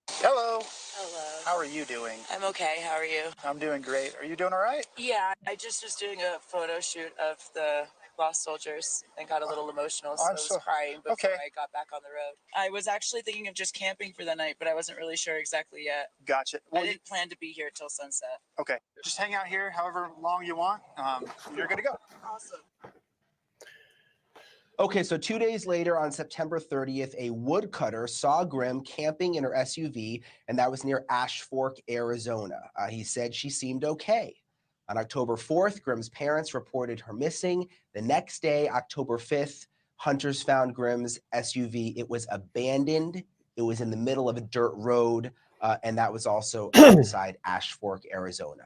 Hello. Hello. How are you doing? I'm okay. How are you? I'm doing great. Are you doing all right? Yeah, I just was doing a photo shoot of the lost soldiers and got a little emotional, so I was crying before I got back on the road. I was actually thinking of just camping for the night, but I wasn't really sure exactly yet. Gotcha. Well, I didn't plan to be here till sunset. Okay. Just hang out here however long you want. You're good to go. Awesome. Okay, so 2 days later, on September 30th, a woodcutter saw Grimm camping in her SUV, and that was near Ashfork, Arizona. He said she seemed okay. On October 4th, Grimm's parents reported her missing. The next day, October 5th, hunters found Grimm's SUV. It was abandoned. It was in the middle of a dirt road, and that was also outside Ashfork, Arizona,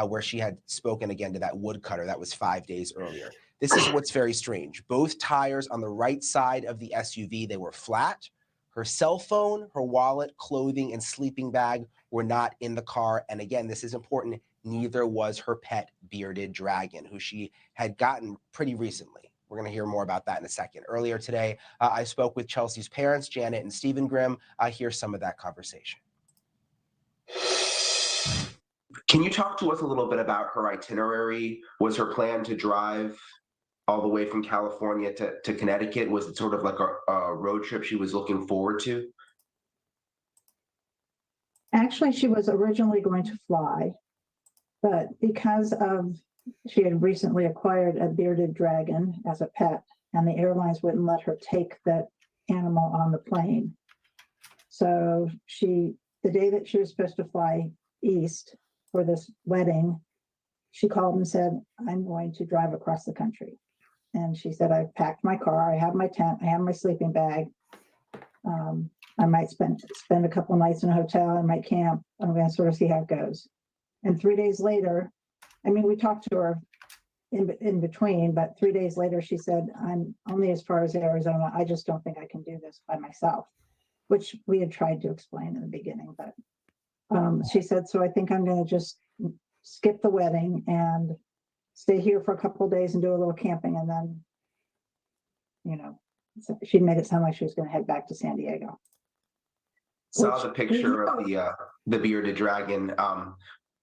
where she had spoken again to that woodcutter. That was 5 days earlier. This is what's very strange. Both tires on the right side of the SUV, they were flat. Her cell phone, her wallet, clothing, and sleeping bag were not in the car. And again, this is important, neither was her pet bearded dragon, who she had gotten pretty recently. We're going to hear more about that in a second. Earlier today, I spoke with Chelsea's parents, Janet and Stephen Grimm. Here's some of that conversation. Can you talk to us a little bit about her itinerary? Was her plan to drive all the way from California to Connecticut? Was it sort of like a road trip she was looking forward to? Actually, she was originally going to fly, but because she had recently acquired a bearded dragon as a pet, and the airlines wouldn't let her take that animal on the plane. So the day that she was supposed to fly east for this wedding, she called and said, I'm going to drive across the country. And she said, I've packed my car, I have my tent, I have my sleeping bag. I might spend a couple of nights in a hotel, I might camp. I'm going to sort of see how it goes. And 3 days later, we talked to her in between, but 3 days later, she said, I'm only as far as Arizona. I just don't think I can do this by myself, which we had tried to explain in the beginning. But she said, so I think I'm going to just skip the wedding and stay here for a couple of days and do a little camping. And then, she made it sound like she was going to head back to San Diego. Saw the picture of the bearded dragon.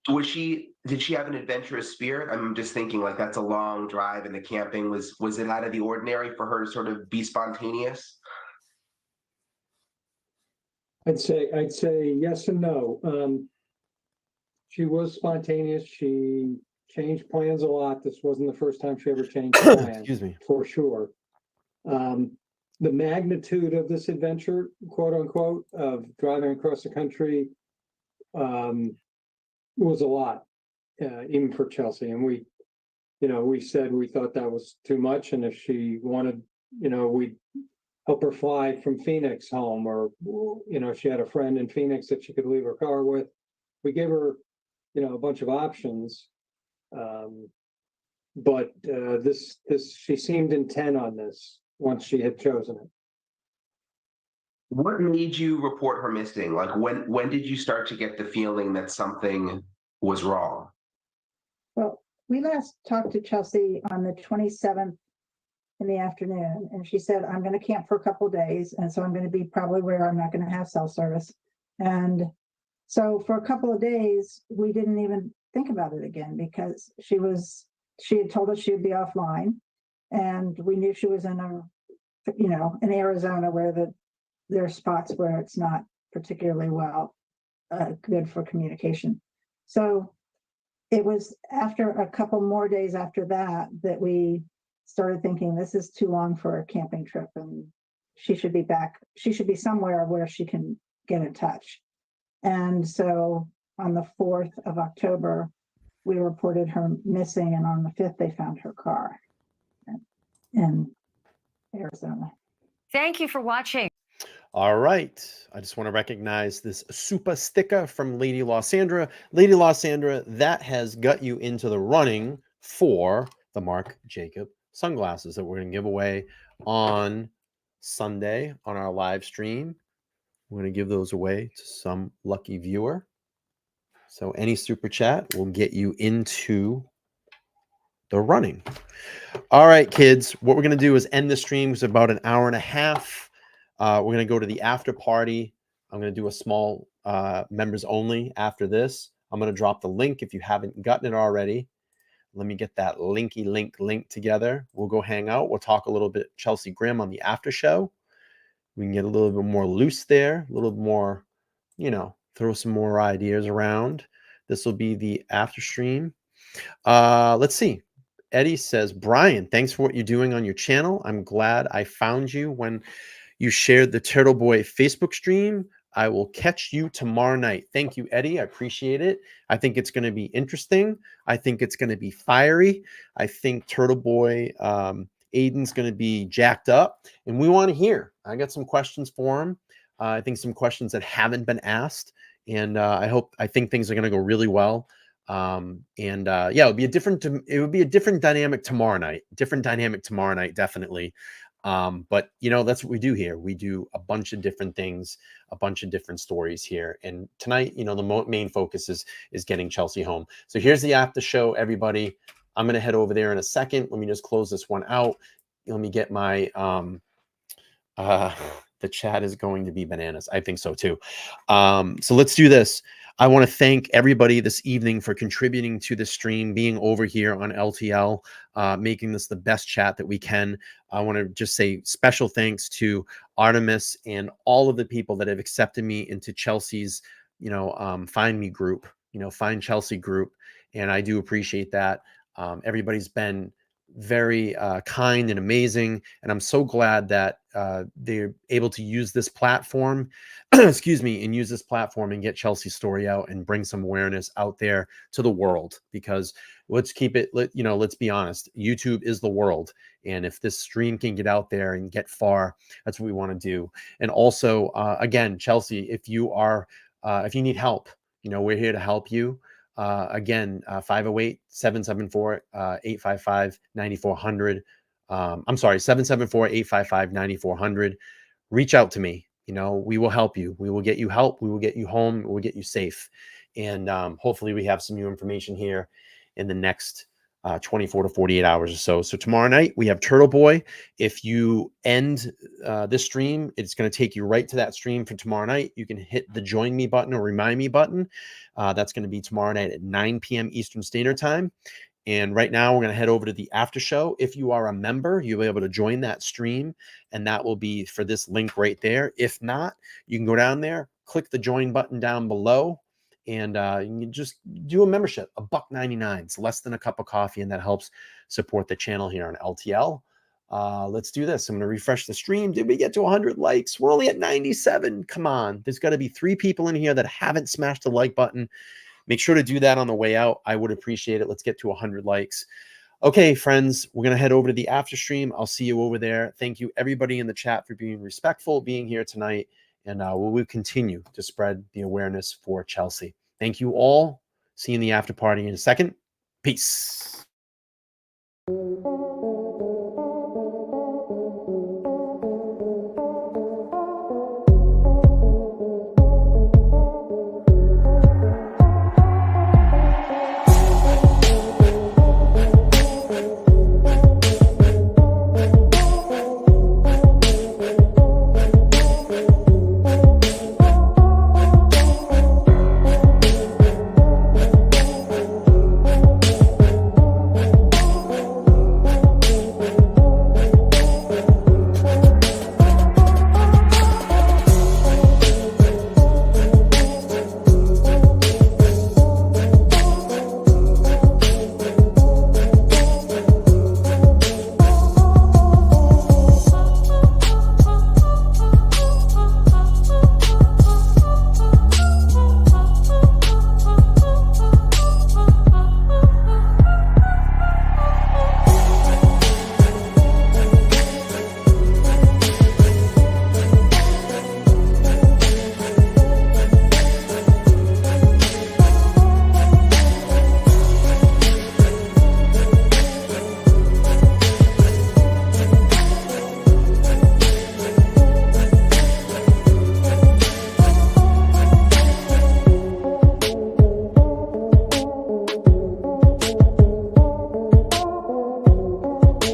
Did she have an adventurous spirit? I'm just thinking like that's a long drive, and the camping was it out of the ordinary for her to sort of be spontaneous? I'd say yes and no. She was spontaneous. She changed plans a lot. This wasn't the first time she ever changed plans. Excuse me. For sure. The magnitude of this adventure, quote unquote, of driving across the country, was a lot, even for Chelsea. And we said we thought that was too much. And if she wanted, we'd help her fly from Phoenix home, or, she had a friend in Phoenix that she could leave her car with. We gave her, a bunch of options. But she seemed intent on this once she had chosen it. What made you report her missing? Like when did you start to get the feeling that something was wrong? Well, we last talked to Chelsea on the 27th in the afternoon, and she said, I'm going to camp for a couple of days, and so I'm going to be probably where I'm not going to have cell service. And so for a couple of days, we didn't even think about it again, because she had told us she would be offline, and we knew she was in in Arizona, where there are spots where it's not particularly good for communication. So it was after a couple more days after that we started thinking, this is too long for a camping trip, and she should be back. She should be somewhere where she can get in touch. And so on the 4th of October, we reported her missing, and on the 5th, they found her car in Arizona. Thank you for watching. All right. I just want to recognize this super sticker from Lady Lawsandra. Lady Lawsandra, that has got you into the running for the Marc Jacob sunglasses that we're going to give away on Sunday on our live stream. We're going to give those away to some lucky viewer. So any super chat will get you into the running. All right, kids, what we're going to do is end the stream. It's about an hour and a half. We're going to go to the after party. I'm going to do a small members only after this. I'm going to drop the link if you haven't gotten it already. Let me get that link together. We'll go hang out. We'll talk a little bit Chelsea Grimm on the after show. We can get a little bit more loose there, a little more, throw some more ideas around. This will be the after stream. Let's see. Eddie says, Brian, thanks for what you're doing on your channel. I'm glad I found you when you shared the Turtle Boy Facebook stream. I will catch you tomorrow night. Thank you, Eddie. I appreciate it. I think it's going to be interesting. I think it's going to be fiery. I think Turtle Boy Aiden's going to be jacked up, and we want to hear. I got some questions for him. I think some questions that haven't been asked, and I think things are going to go really well. Yeah, it would be a different dynamic tomorrow night. Definitely. But that's what we do here. We do a bunch of different things, a bunch of different stories here. And tonight, the main focus is getting Chelsea home. So here's the after show, everybody. I'm going to head over there in a second. Let me just close this one out. Let me get my, the chat is going to be bananas. I think so too. So let's do this. I want to thank everybody this evening for contributing to the stream, being over here on LTL, making this the best chat that we can. I want to just say special thanks to Artemis and all of the people that have accepted me into Chelsea's, Find Me group, Find Chelsea group. And I do appreciate that. Everybody's been very kind and amazing. And I'm so glad that they're able to use this platform, excuse me, and use this platform and get Chelsea's story out and bring some awareness out there to the world, because let's keep it, let's be honest. YouTube is the world. And if this stream can get out there and get far, that's what we want to do. And also, again, Chelsea, if you need help, we're here to help you. Again, 508-774-855-9400. I'm sorry, 774-855-9400. Reach out to me. We will help you. We will get you help. We will get you home. We will get you safe. And hopefully we have some new information here in the next 24 to 48 hours or so. So tomorrow night we have Turtle Boy. If you end this stream, it's going to take you right to that stream for tomorrow night. You can hit the join me button or remind me button. That's going to be tomorrow night at 9 p.m. Eastern Standard Time. And right now we're going to head over to the after show. If you are a member, you'll be able to join that stream, and that will be for this link right there. If not, you can go down there, click the join button down below, and you can just do a membership, $1.99. It's less than a cup of coffee, and that helps support the channel here on LTL. Let's do this. I'm going to refresh the stream. Did we get to 100 likes? We're only at 97. Come on. There's got to be 3 people in here that haven't smashed the like button. Make sure to do that on the way out. I would appreciate it. Let's get to 100 likes. Okay, friends, we're going to head over to the after stream. I'll see you over there. Thank you, everybody in the chat, for being respectful, being here tonight. And we will continue to spread the awareness for Chelsea. Thank you all. See you in the after party in a second. Peace.